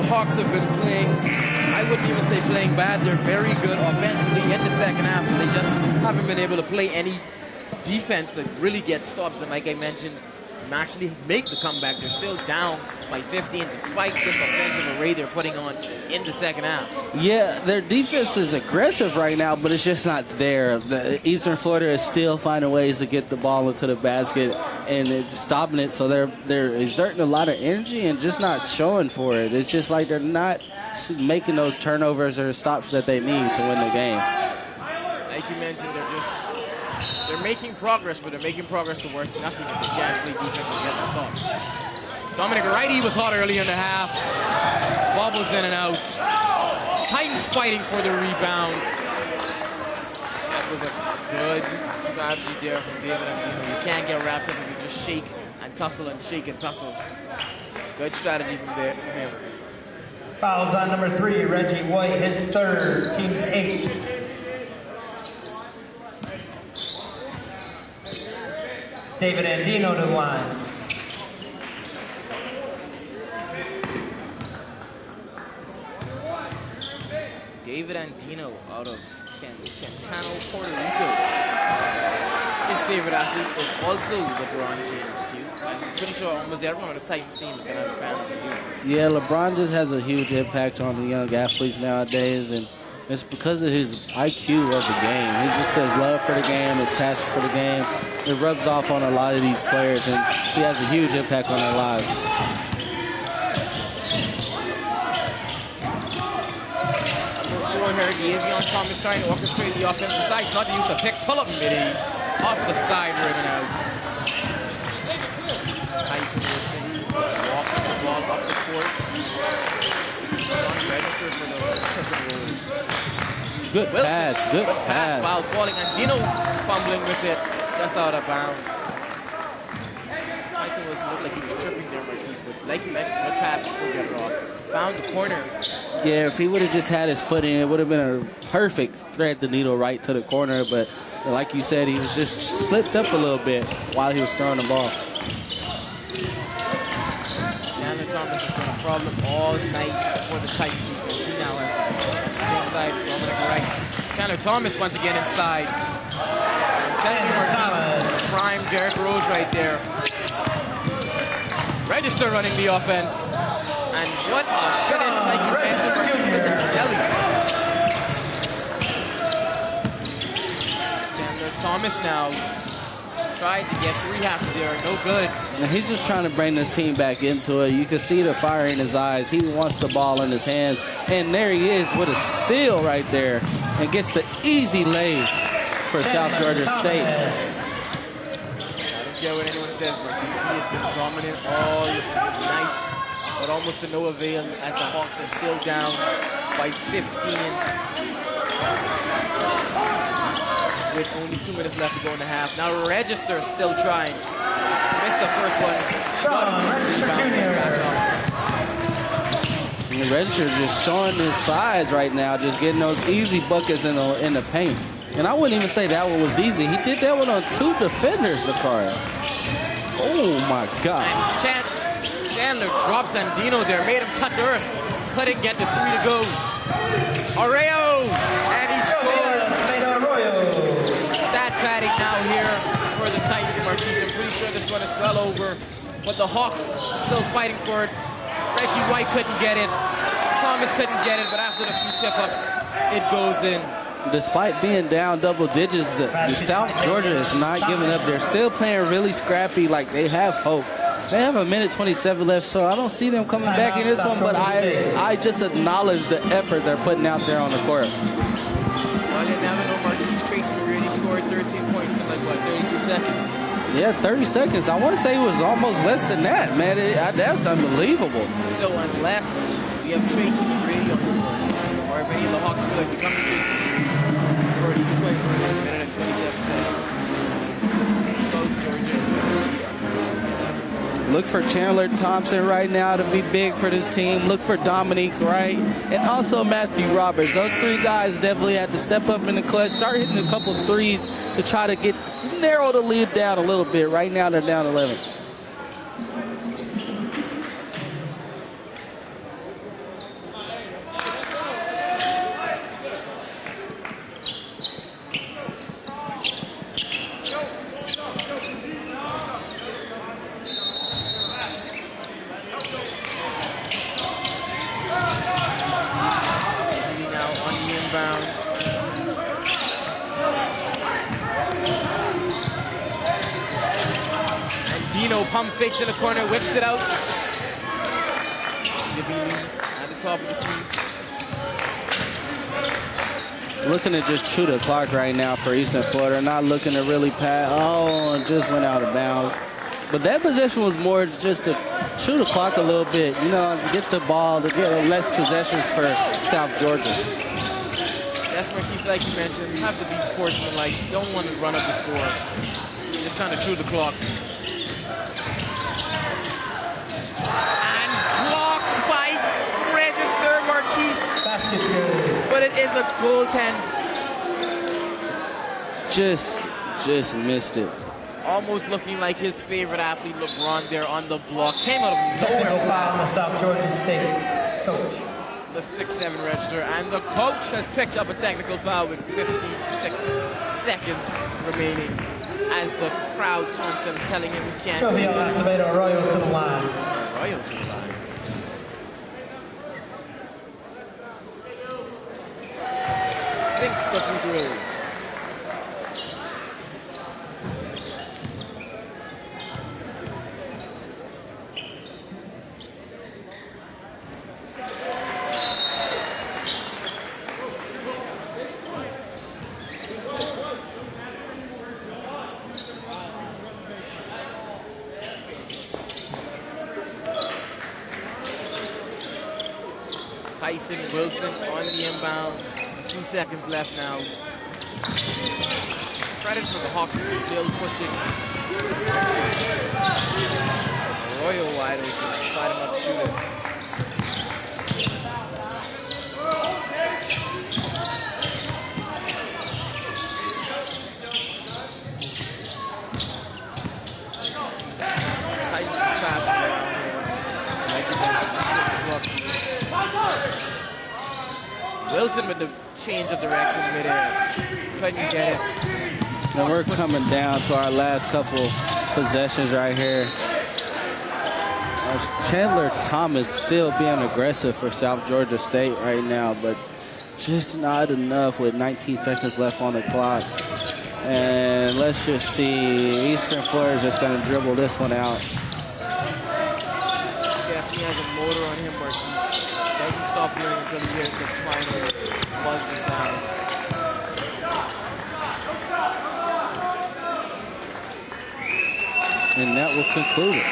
Hawks have been playing, I wouldn't even say playing bad, they're very good offensively in the second half. They just haven't been able to play any defense that really gets stops. And like I mentioned, actually make the comeback. They're still down by 15 despite this offensive array they're putting on in the second half. Yeah, their defense is aggressive right now, but it's just not there. The Eastern Florida is still finding ways to get the ball into the basket and it's stopping it. So they're exerting a lot of energy and just not showing for it. It's just like they're not making those turnovers or stops that they need to win the game. Like you mentioned, they're making progress, but they're making progress towards nothing if they can't play defense and get the stops. Dominic Wrighty was hot early in the half. Bobbles in and out. Titans fighting for the rebound. That was a good strategy there from David Antino. You can't get wrapped up if you just shake and tussle and shake and tussle. Good strategy from him. Fouls on number 3, Reggie White, his 3rd, team's 8th. David Andino to the line. David Antino out of Quintana, Puerto Rico. His favorite athlete is also LeBron James, Q. I'm pretty sure almost everyone on this Titans team is going to have a fan of him. Yeah, LeBron just has a huge impact on the young athletes nowadays, and it's because of his IQ of the game. He just has love for the game, his passion for the game. It rubs off on a lot of these players, and he has a huge impact on their lives. Here, Gavion Thomas trying to orchestrate the offense. Decides not to use the pick. Pull up midi. Off the side, rim and out. Tyson Wilson walking the ball up the court. Sean Register pressure for the pick and roll. Good Wilson, pass, good pass. While falling, and Dino fumbling with it, just out of bounds. Tyson was looked like he was tripping there, Marquise, but like you mentioned, good pass to get it off. Found the corner. Yeah, if he would have just had his foot in, it would have been a perfect thread the needle right to the corner. But like you said, he was just slipped up a little bit while he was throwing the ball. Chandler Thomas has been a problem all night for the Titans defense. He now has the same side, Dominic right. Chandler Thomas once again inside. Chandler Thomas. Prime Derrick Rose right there. Register running the offense. And what a finish, like you mentioned, Marquise with the jelly. Chandler Thomas now tried to get 3 half there, no good. And he's just trying to bring this team back into it. You can see the fire in his eyes. He wants the ball in his hands. And there he is with a steal right there and gets the easy lay for South Georgia State. I don't care what anyone says, Marquise. He has been dominant all night, but almost to no avail as the Hawks are still down by 15. With only 2 minutes left to go in the half. Now Register still trying. Missed the first one. Register Jr. And Register just showing his size right now, just getting those easy buckets in the paint. And I wouldn't even say that one was easy. He did that one on 2 defenders, Zakari. Oh, my God. And Chandler drops Andino there, made him touch earth. Couldn't get the 3 to go. Arroyo! And he scores. Stat padding now here for the Titans, Marquise. I'm pretty sure this one is well over. But the Hawks still fighting for it. Reggie White couldn't get it. Thomas couldn't get it, but after the few tip-ups, it goes in. Despite being down double digits, South Georgia is not giving up. They're still playing really scrappy, like they have hope. They have 1:27 left, so I don't see them coming back in this one, but I just acknowledge the effort they're putting out there on the court. Well, you never know, Marquise. Tracy really scored 13 points in like, what, 32 seconds? Yeah, 30 seconds. I want to say it was almost less than that, man. That's unbelievable. So unless we have Tracy McGrady on the court, or if any of the Hawks feel like becoming Tracy for these 20 minute and 27 seconds, South Georgia is going to be up. Look for Chandler Thompson right now to be big for this team. Look for Dominique Wright and also Matthew Roberts. Those 3 guys definitely had to step up in the clutch, start hitting a couple threes to try to narrow the lead down a little bit. Right now they're down 11. Pump fakes in the corner, whips it out. Jimmy at the top of the key. Looking to just chew the clock right now for Eastern Florida. Not looking to really pass. Oh, it just went out of bounds. But that possession was more just to chew the clock a little bit, you know, to get the ball, to get less possessions for South Georgia. That's Marquise, like you mentioned, you have to be sportsmanlike. You don't want to run up the score. You're just trying to chew the clock. And blocked by Register Marquise. Basket's good. But it is a goaltend. Just missed it. Almost looking like his favorite athlete, LeBron, there on the block. Came out of nowhere. Technical foul on the South Georgia State coach. The 6'7" register, and the coach has picked up a technical foul with 56 seconds remaining as the crowd taunts him, telling him he can't. Jovial Acevedo Arroyo to the line. Arroyo to the line. Sinks the free throw. Tyson Wilson on the inbound. 2 seconds left now. Credit for the Hawks still pushing. Arroyo wide open, deciding not to shoot it. Titans is passing around here. Like Wilson with the change of direction midair. Couldn't get it. Now we're coming down to our last couple possessions right here. Chandler Thomas still being aggressive for South Georgia State right now, but just not enough with 19 seconds left on the clock. And let's just see, Eastern Florida is just going to dribble this one out. Definitely has a motor on him, Marquise. Doesn't stop playing until he hears the final buzzer sound. And that will conclude it.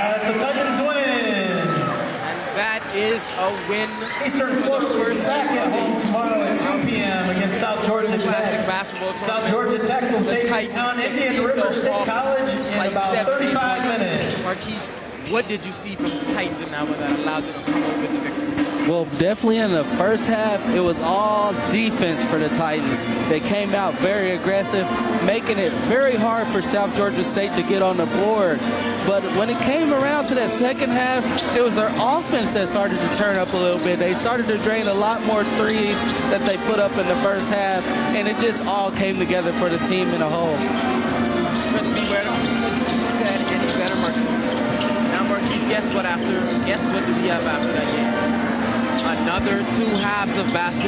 That's a Titans win. And that is a win. Eastern Florida is back at home tomorrow at 2 p.m. against South Georgia Classic Tech. basketball South Georgia Tech will take on Indian River State College in about 35 minutes. Marquise, what did you see from the Titans in that one that allowed them to come up with the victory? Well, definitely in the first half, it was all defense for the Titans. They came out very aggressive, making it very hard for South Georgia State to get on the board. But when it came around to that second half, it was their offense that started to turn up a little bit. They started to drain a lot more threes that they put up in the first half, and it just all came together for the team in a whole. Couldn't be better. Said any better, Marquise. Now, Marquise, guess what do we have after that game? Another 2 halves of basketball.